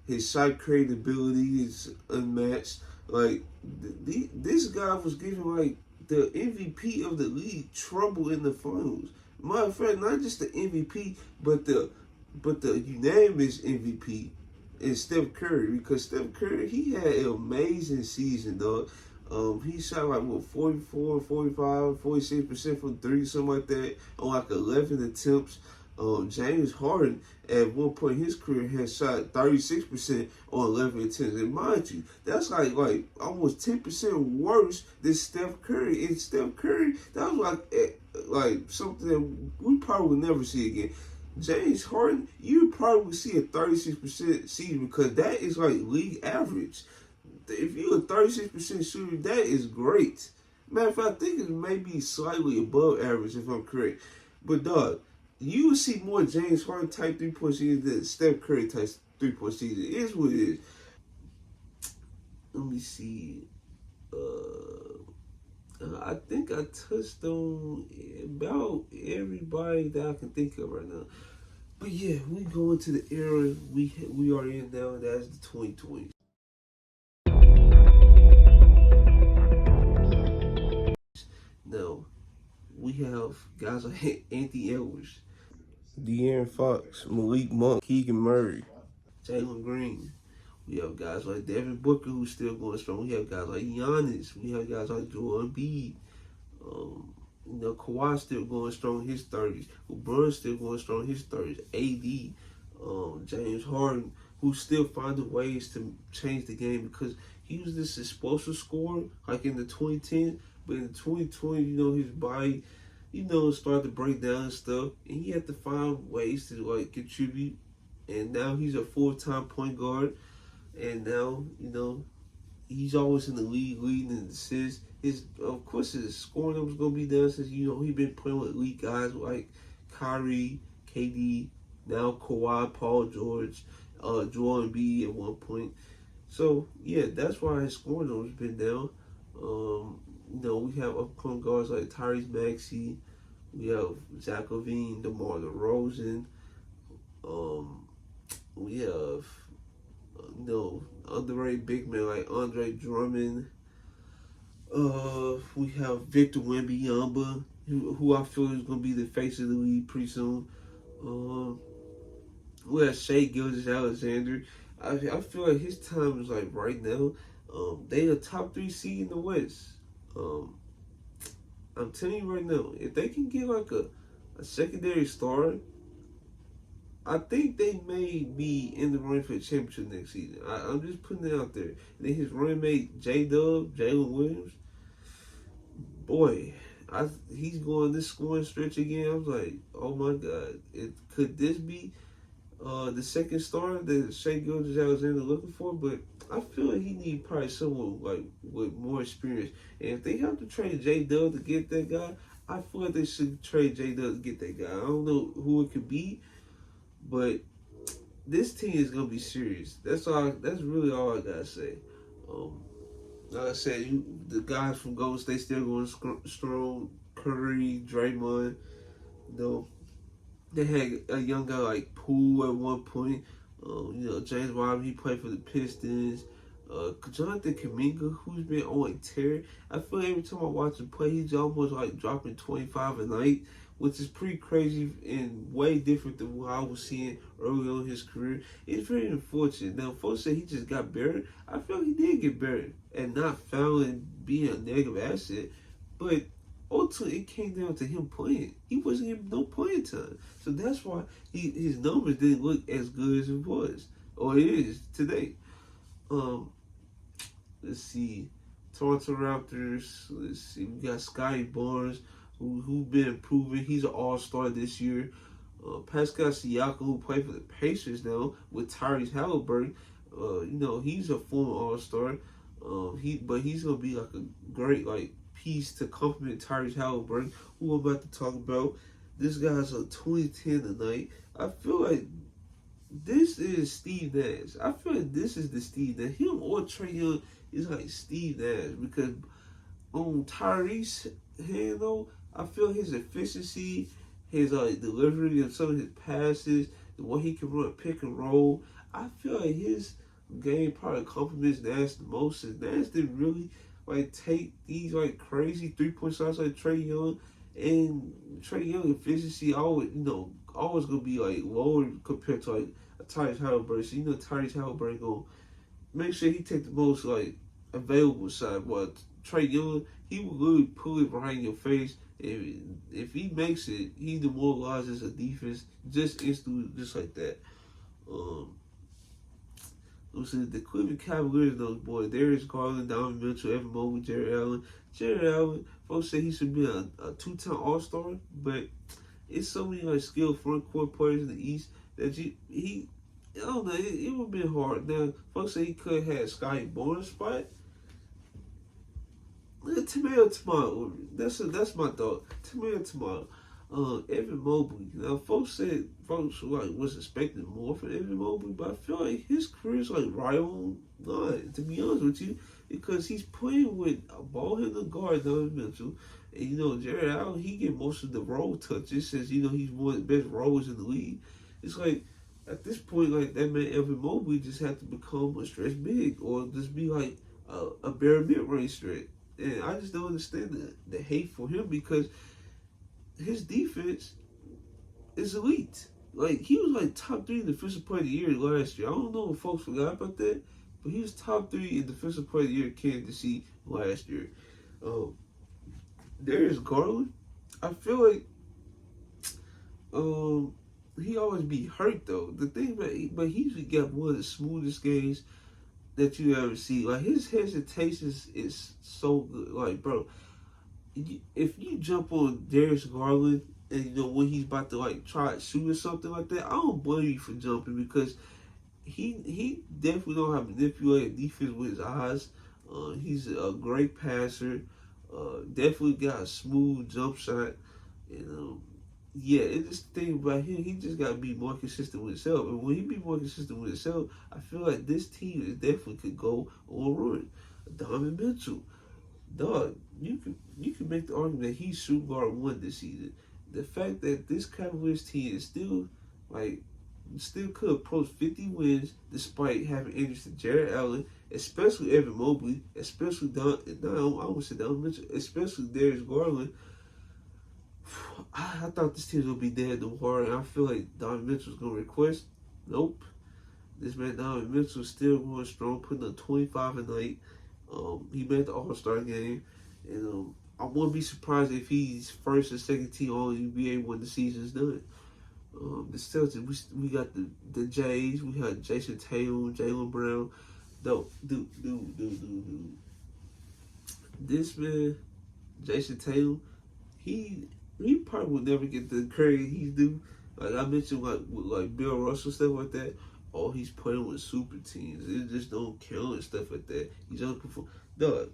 His shot creating ability is unmatched. Like this guy was giving like the MVP of the league trouble in the finals. Matter of fact, not just the MVP, but the unanimous MVP is Steph Curry, because Steph Curry, he had an amazing season, dog. He shot like 44, 45, 46% from three, something like that, on like 11 attempts. James Harden at one point in his career had shot 36% on 11 attempts. And mind you, that's like almost 10% worse than Steph Curry. And Steph Curry, that was like something that we probably will never see again. James Harden, you probably will see a 36% season, because that is like league average. If you're a 36% shooter, that is great. Matter of fact, I think it may be slightly above average if I'm correct. But dog, you will see more James Harden type 3-point season than Steph Curry type 3-point season. It is what it is. Let me see. I think I touched on about everybody that I can think of right now. But yeah, we go into the era we are in now, and that's the 2020s. Now, we have guys like Anthony Edwards, De'Aaron Fox, Malik Monk, Keegan Murray, Jalen Green. We have guys like Devin Booker, who's still going strong. We have guys like Giannis. We have guys like Joel Embiid. Kawhi still going strong in his 30s. LeBron still going strong in his 30s. AD, James Harden, who still finding ways to change the game, because he was this explosive scorer like in the 2010s, but in the 2020, his body, started to break down and stuff, and he had to find ways to like contribute. And now he's a full-time point guard, and now he's always in the league leading in assists. Of course, his scoring numbers gonna be down since he's been playing with elite guys like Kyrie, KD, now Kawhi, Paul George, Joel Embiid at one point. So yeah, that's why his scoring numbers been down. We have upcoming guards like Tyrese Maxey. We have Zach LaVine, DeMar DeRozan. We have underrated big men like Andre Drummond. We have Victor Wembanyama, who I feel is going to be the face of the league pretty soon. We have Shai Gilgeous-Alexander. I feel like his time is like right now. They a top 3 seed in the West. I'm telling you right now, if they can get like a secondary star, I think they may be in the running for a championship next season. I'm just putting it out there. And then his running mate, J-Dub, Jalen Williams, boy, he's going this scoring stretch again. I was like, oh my God, could this be the second star that Shai Gilgeous-Alexander looking for? But I feel like he need probably someone like with more experience. And if they have to trade J-Dub to get that guy, I feel like they should trade J-Dub to get that guy. I don't know who it could be, but this team is gonna be serious. That's really all I gotta say. Like I said, the guys from Golden State still going strong. Curry, Draymond, they had a young guy like Poole at one point. James Wiseman, he played for the Pistons. Jonathan Kuminga, who's been on a tear. I feel like every time I watch him play, he's almost like dropping 25 a night, which is pretty crazy and way different than what I was seeing early on in his career. It's very unfortunate. Now, folks say he just got better. I feel like he did get better and not fouling, being a negative asset. But ultimately, it came down to him playing. He wasn't getting no playing time. So that's why his numbers didn't look as good as it was, or it is today. Let's see. Toronto Raptors. Let's see. We got Scotty Barnes, who been improving. He's an all-star this year. Pascal Siakam, who played for the Pacers now with Tyrese Halliburton. He's a former all-star. But he's gonna be like a great piece to complement Tyrese Halliburton, who I'm about to talk about. This guy's a 2010 tonight. I feel like this is Steve Nash. I feel like this is the Steve Nash. Him or Trae Young is like Steve Nash, because on Tyrese hand though, I feel his efficiency, his delivery and some of his passes, the way he can run pick and roll, I feel like his game probably complements Nash the most. And Nash didn't really take these crazy 3-point shots like Trae Young, and Trae Young efficiency always gonna be lower compared to a Tyrese Halliburton. So Tyrese Halliburton gonna make sure he take the most available shot. But Trae Young, he will really pull it right in your face. If he makes it, he demoralizes a defense just instantly, just like that. The Cleveland Cavaliers, those boys, Darius Garland, Donovan Mitchell, Evan Mobley, Jared Allen. Jared Allen, folks say he should be a two-time All-Star, but it's so many skilled front court players in the East that I don't know, it would have been hard. Now, folks say he could have had Scotty Barnes spot. Tomato. That's my thought. Tomato. Evan Mobley. Now, folks was expecting more from Evan Mobley, but I feel like his career's right on line, to be honest with you, because he's playing with a ball-handler guard, Donovan Mitchell, and Jared Allen, he get most of the role touches since he's one of the best rollers in the league. It's at this point, that man Evan Mobley just had to become a stretch big, or just be a bare mid-range threat. And I just don't understand the hate for him, because his defense is elite. He was top 3 in defensive player of the year last year. I don't know if folks forgot about that, but he was top 3 in defensive player of the year in Kansas City last year. Darius Garland, I feel like he always be hurt though. The thing but he's got one of the smoothest games that you ever see. His hesitations is so good. Bro, if you jump on Darius Garland and when he's about to try to shoot or something like that, I don't blame you for jumping, because he definitely know how to manipulate a defense with his eyes. He's a great passer. Definitely got a smooth jump shot. It's just the thing about him, he just got to be more consistent with himself. And when he be more consistent with himself, I feel like this team definitely could go on a run. Donovan Mitchell, dog, you can make the argument that he's shooting guard 1 this season. The fact that this Cavaliers team is still could approach 50 wins despite having injuries to Jared Allen, especially Evan Mobley, especially Donovan Mitchell, especially Darius Garland. I thought this team was going to be dead no hard, and I feel like Donovan Mitchell's going to request. Nope. This man Donovan Mitchell is still going strong, putting up 25 a night. He made the All-Star game, and I wouldn't be surprised if he's first or second team All-NBA when the season's done. The Celtics, we got the Jays, we had Jason Tatum, Jaylen Brown. This man, Jason Tatum, he probably will never get the credit he's due. I mentioned with Bill Russell, stuff like that. oh, he's playing with super teams. It just don't count and stuff like that. He's underperforming. Dog,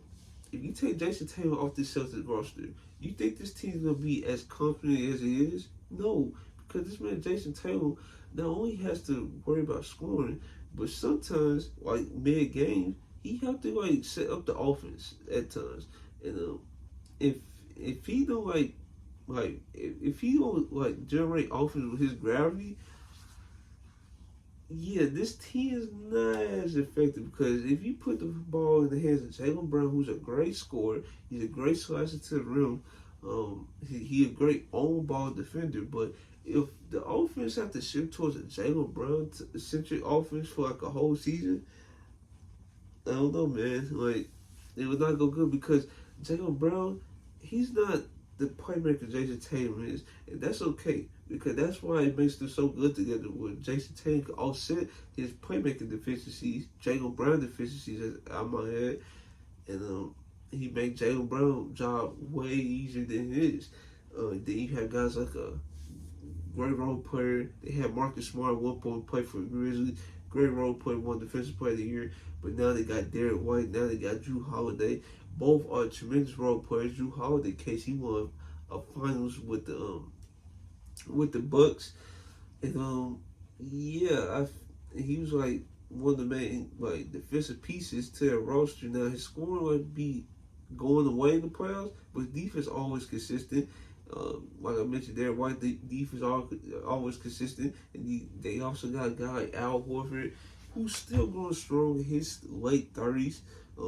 if you take Jason Tatum off this Celtics roster, you think this team's gonna be as confident as it is? No, because this man Jason Tatum not only has to worry about scoring, but sometimes like mid game, he have to like set up the offense at times. And if he don't if he don't like generate offense with his gravity, yeah, this team is not as effective because if you put the ball in the hands of Jaylen Brown, who's a great scorer, he's a great slasher to the rim, he a great on-ball defender, but if the offense have to shift towards a Jaylen Brown-centric offense for like a whole season, I don't know, man. Like, it would not go good because Jaylen Brown, he's not the playmaker Jason Tatum is, and that's okay because that's why it makes them so good together. When Jason Tatum can offset his playmaking deficiencies, Jaylen Brown deficiencies, I might add, and he make Jaylen Brown's job way easier than his. Then you have guys like a great role player. They had Marcus Smart at one point play for the Grizzlies. Great role player, won Defensive Player of the Year. But now they got Derek White. Now they got Jrue Holiday. Both are tremendous role players. Jrue Holiday, case he won a finals with the Bucks, and he was like one of the main like defensive pieces to their roster. Now his scoring might be going away in the playoffs, but his defense always consistent. Like I mentioned, Derek White defense always consistent, and they also got a guy like Al Horford, who's still going strong in his late 30s.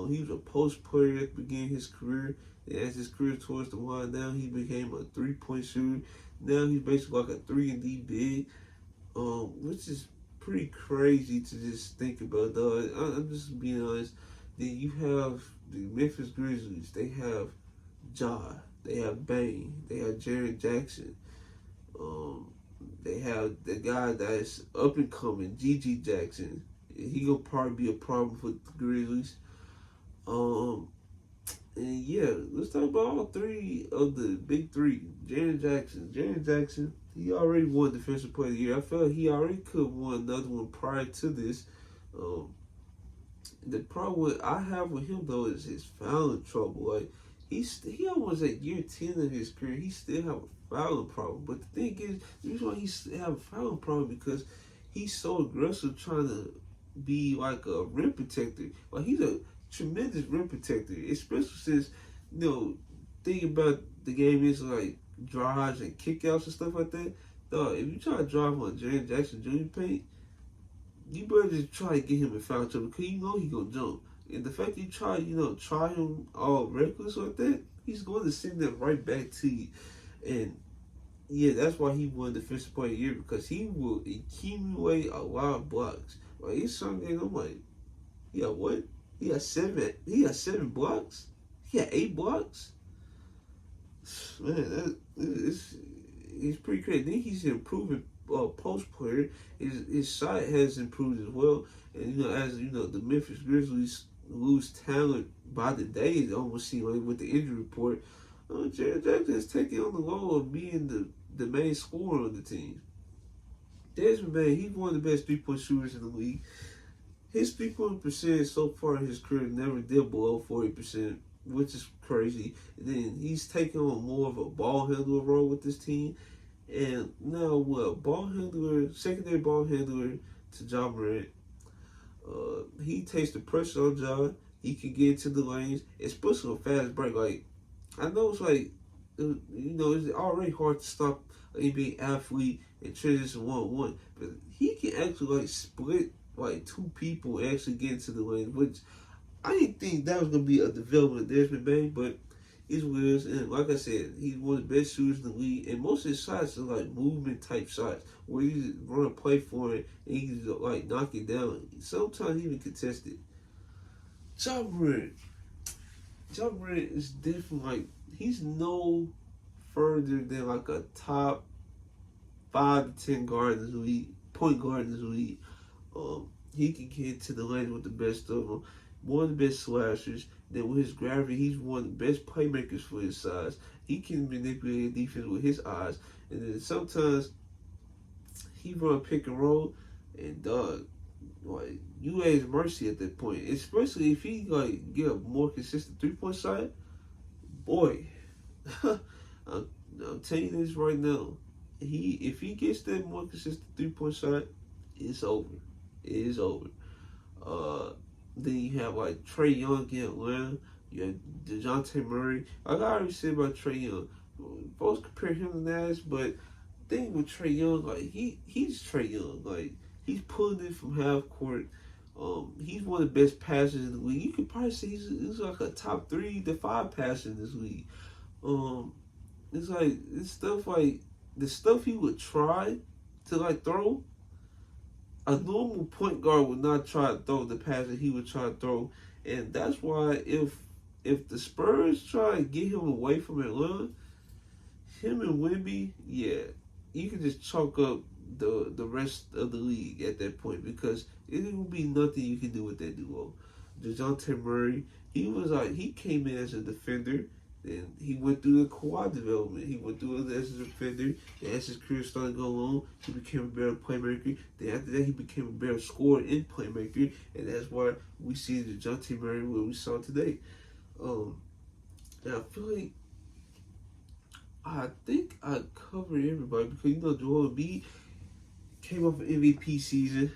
He was a post player at the beginning of his career. And as his career towards the wind down, he became a 3-point shooter. Now he's basically like a 3-and-D big, which is pretty crazy to just think about, though. I'm just being honest. Then you have the Memphis Grizzlies. They have Ja. They have Bane. They have Jaren Jackson. They have the guy that's up and coming, G.G. Jackson. He gonna probably be a problem for the Grizzlies. And yeah, let's talk about all three of the big three. Jaren Jackson, he already won Defensive Player of the Year. I felt he already could have won another one prior to this. The problem I have with him though is his fouling trouble. Like he almost at year 10 of his career, he still have a fouling problem. But the thing is, the reason why he have a fouling problem because he's so aggressive trying to be like a rim protector. Like he's a tremendous rim protector, especially since, think about the game is like drives and kickouts and stuff like that. Dog, if you try to drive on Jaren Jackson Jr. paint, you better just try to get him in foul trouble because you know he gonna jump. And the fact that you try him all reckless like that, he's going to send that right back to you. And yeah, that's why he won Defensive Player of the Year because he will accumulate a lot of blocks. Like it's some game, I'm like, yeah, what? He got 7 blocks? He got 8 blocks? Man, he's pretty crazy. Then he's improving post player. His shot has improved as well. And as the Memphis Grizzlies lose talent by the day, it almost seems like with the injury report. Jaren Jackson is taking on the role of being the main scorer on the team. Desmond Bane, he's one of the best 3-point shooters in the league. His 3-point percentage so far in his career never dipped below 40%, which is crazy. And then he's taking on more of a ball handler role with this team. And now secondary ball handler to Ja Morant. He takes the pressure on Ja. He can get into the lanes, especially a fast break. Like, I know it's like, it's already hard to stop an NBA athlete and transition 1-on-1, but he can actually split 2 people and actually get into the lane, which I didn't think that was gonna be a development of Desmond Bane, but it's what it is. And like I said, he's one of the best shooters in the league, and most of his shots are movement type shots where you just run a play for it and he can knock it down. Sometimes even contest it. Ja Morant is different. He's no further than a top 5 to 10 guard in this league, point guard in this league. He can get to the lane with the best of them. One of the best slashers. Then with his gravity, he's one of the best playmakers for his size. He can manipulate defense with his eyes. And then sometimes he run pick and roll, and like you at his mercy at that point, especially if he like get a more consistent 3-point shot. Boy, I'm telling you this right now. If he gets that more consistent 3-point shot, it's over. It is over. Then you have like Trae Young in Atlanta. You have DeJounte Murray. Like I already said about Trae Young, both compare him to Nash, but thing with Trae Young, like he's Trae Young. Like he's pulling it from half court. He's one of the best passers in the league. You could probably say he's like a top 3 to 5 passer in this league. It's like it's stuff like the stuff he would try to like throw. A normal point guard would not try to throw the pass that he would try to throw, and that's why if the Spurs try to get him away from Atlanta, him and Wemby, yeah, you can just chalk up the rest of the league at that point because it will be nothing you can do with that duo. DeJounte Murray, he came in as a defender, and he went through the Kawhi development. He went through it as a defender, and as his career started to go along, he became a better playmaker. Then after that, he became a better scorer and playmaker, and that's why we see DeJounte Murray what we saw today. And I feel like I think I covered everybody because Joel Embiid came off an MVP season.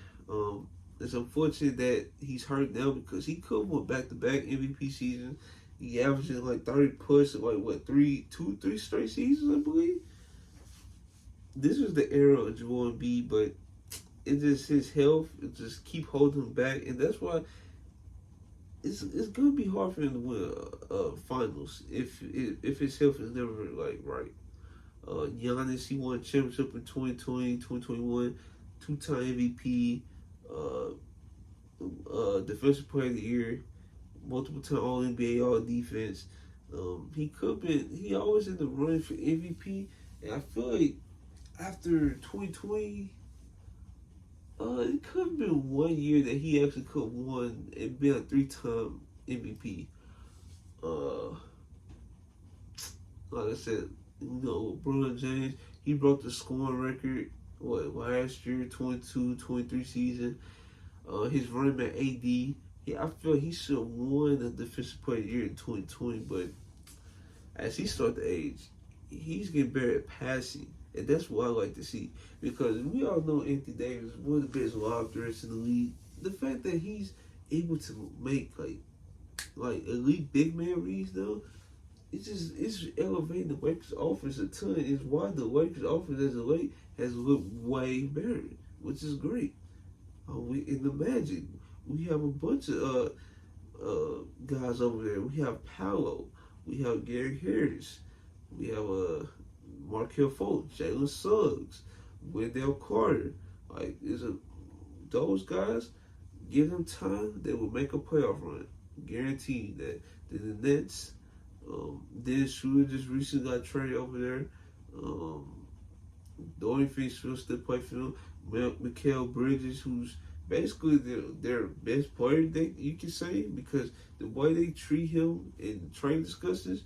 It's unfortunate that he's hurt now because he could have went back-to-back MVP season. He averaging like 30 plus in like three straight seasons, I believe. This was the era of Joel Embiid, but it just his health, it just keep holding him back, and that's why it's gonna be hard for him to win finals if his health is never like right. Giannis, he won a championship in 2020, 2021, 2-time MVP, Defensive Player of the Year, multiple time All NBA, All Defense. He always in the running for MVP, and I feel like after 2020, it could have been one year that he actually could have won and been a 3-time MVP. Like I said, LeBron James, he broke the scoring record, last year, 22-23 season. His running back AD, I feel he should have won the Defensive Player of the Year in 2020, but as he started to age, he's getting better at passing. And that's what I like to see. Because we all know Anthony Davis is one of the best lob threats in the league. The fact that he's able to make like elite big man reads though, it's elevating the Lakers offense a ton. It's why the Lakers offense as of late has looked way better, which is great. In the Magic, we have a bunch of guys over there. We have Paolo, we have Gary Harris, we have Markelle Fultz, Jalen Suggs, Wendell Carter. Those guys, give them time, they will make a playoff run. Guaranteed that. Then the Nets, Dennis Schroeder just recently got traded over there. The only thing still play for them, Mikal Bridges, who's basically their best player, you can say, because the way they treat him in trade discussions,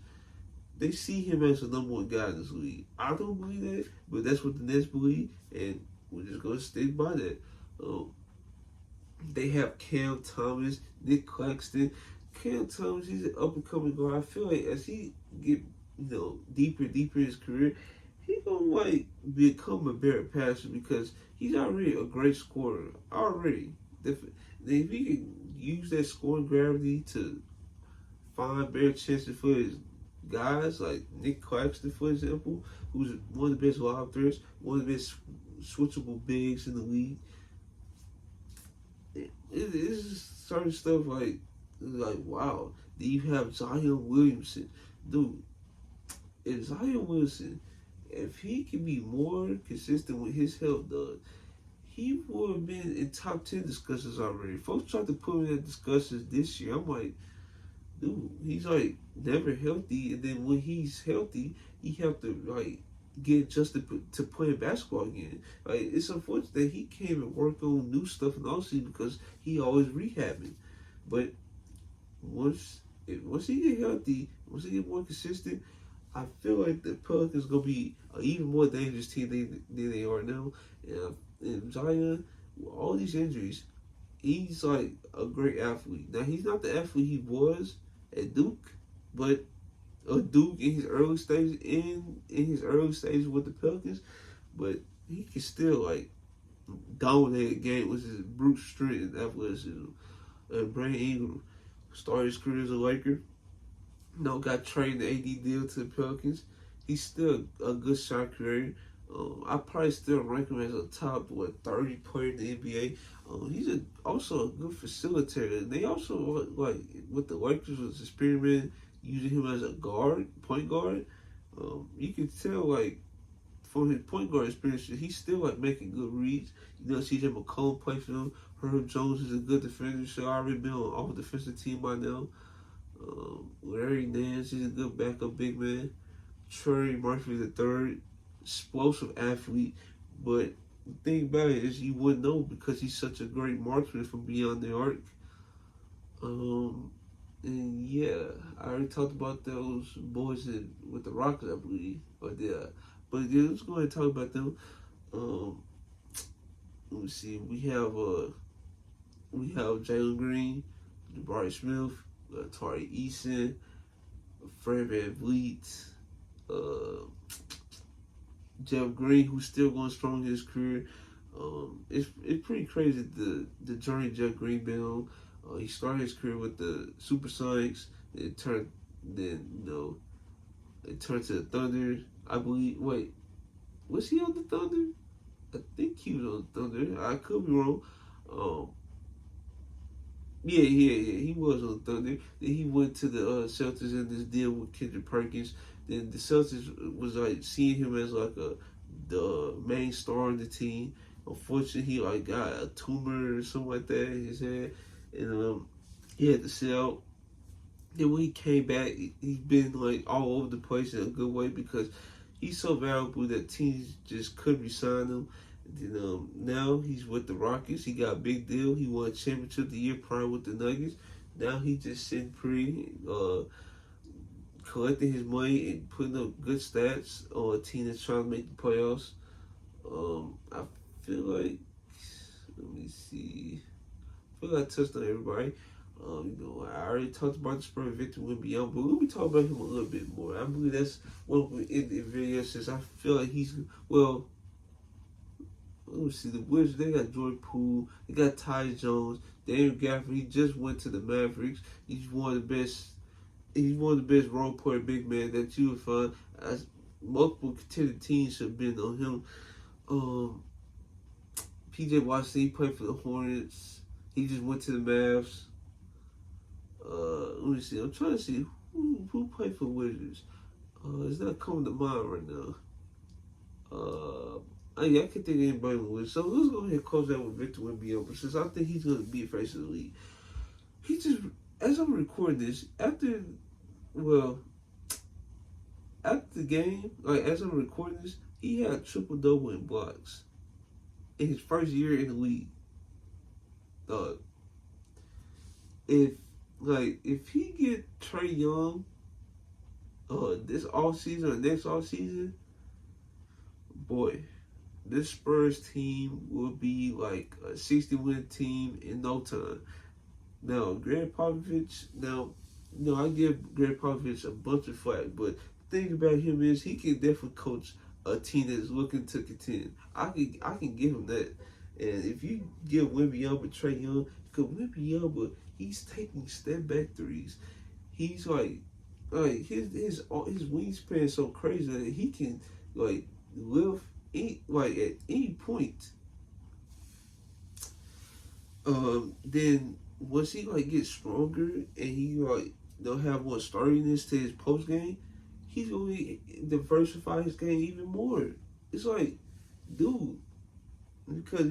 they see him as the number 1 guy in this league. I don't believe that, but that's what the Nets believe, and we're just going to stick by that. They have Cam Thomas, Nick Claxton. Cam Thomas, he's an up-and-coming guy. I feel like as he get deeper in his career, he's gonna become a better passer because he's already a great scorer. Already, if he can use that scoring gravity to find better chances for his guys like Nick Claxton, for example, who's one of the best lob threats, one of the best switchable bigs in the league. It's just certain stuff like wow. Then you have Zion Williamson, dude. If Zion Williamson, if he can be more consistent with his health, he would have been in top 10 discussions already. Folks tried to put him in discussions this year. I'm like, dude, he's never healthy, and then when he's healthy, he have to get adjusted to playing basketball again. It's unfortunate that he came and worked on new stuff in the offseason because he always rehabbing. But once he get healthy, once he get more consistent, I feel like the Pelicans gonna be an even more dangerous team than they are now. And Zion, with all these injuries, he's like a great athlete. Now he's not the athlete he was at Duke, but Duke in his early stage in his early stages with the Pelicans, but he can still like dominate a game with his brute strength and athleticism. Brandon Ingram started his career as a Laker. Got traded the AD deal to the Pelicans. He's still a good shot creator. I probably still rank him as a top 30 player in the NBA. He's also a good facilitator. They also like with the Lakers was experimenting using him as a point guard. You can tell like from his point guard experience, he's still like making good reads. CJ McCollum plays for him. Herb Jones is a good defender. So I already been on all defensive team by now. Larry Nance is a good backup big man. Trey Murphy III, explosive athlete, but the thing about it is you wouldn't know because he's such a great marksman from beyond the arc. And yeah, I already talked about those boys with the Rockets, I believe, but yeah, let's go ahead and talk about them. Let me see. We have Jalen Green, Jabari Smith, Tari Eason, Fred VanVleet, Jeff Green, who's still going strong in his career. It's pretty crazy the journey Jeff Green been on. He started his career with the Supersonics. It turned to the Thunder. I believe. Wait, was he on the Thunder? I think he was on the Thunder. I could be wrong. Yeah, he was on the Thunder. Then he went to the Celtics in this deal with Kendrick Perkins. Then the Celtics was like seeing him as like the main star of the team. Unfortunately, he like got a tumor or something like that in his head, and he had to sit out. Then when he came back, he's been like all over the place in a good way because he's so valuable that teams just couldn't resign him. Then now he's with the Rockets. He got a big deal. He won a championship the year prior with the Nuggets. Now he's just sitting pretty, collecting his money and putting up good stats on a team that's trying to make the playoffs. I feel like, let me see. I feel like I touched on everybody. I already talked about the Spurs victory with Beyond, but let me talk about him a little bit more. I believe that's one of the video since I feel like he's, well, let me see, the Wizards, they got Jordan Poole, they got Ty Jones, Daniel Gafford, he just went to the Mavericks. He's one of the best role player big man that you would find. As multiple contending teams should have been on him. PJ Washington, he played for the Hornets. He just went to the Mavs. Let me see. I'm trying to see who played for Wizards. It's not coming to mind right now. I can think of anybody with. So let's go ahead and close out with Victor Wembanyama since I think he's going to be a face of the league. He just, as I'm recording this, after the game, like as I'm recording this, he had a triple-double in blocks in his first year in the league. If he get Trae Young this offseason or next offseason, boy, this Spurs team will be like a 60-win team in no time. Now, Greg Popovich, I give Greg Popovich a bunch of flack, but the thing about him is he can definitely coach a team that's looking to contend. I can give him that. And if you give Wembanyama Trae Young, because Wembanyama, he's taking step back threes. He's like his wingspan is so crazy that he can like lift at any point. Then once he like gets stronger and he they'll have more sturdiness to his post game, he's gonna diversify his game even more. It's like, dude, because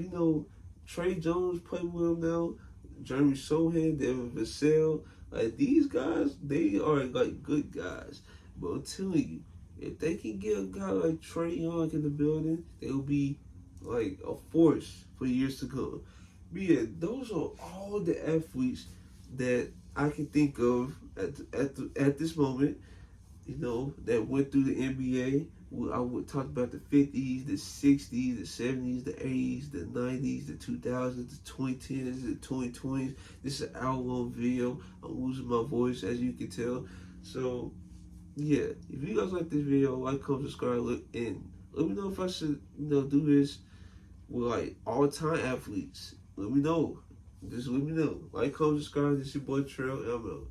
Trey Jones playing with him now, Jeremy Sohan, Devin Vassell, like these guys, they are like good guys. But I'm telling you, if they can get a guy like Trae Young in the building, they'll be like a force for years to come. But yeah, those are all the athletes that I can think of at this moment. you know, that went through the NBA. I would talk about the 50s, the 60s, the 70s, the 80s, the 90s, the 2000s, the 2010s, the 2020s. This is an hour-long video. I'm losing my voice, as you can tell. So, yeah, if you guys like this video, like, comment, subscribe, and let me know if I should, you know, do this with, like, all-time athletes. Let me know. Just let me know. Like, comment, subscribe. This is your boy, Trail, and I'm out.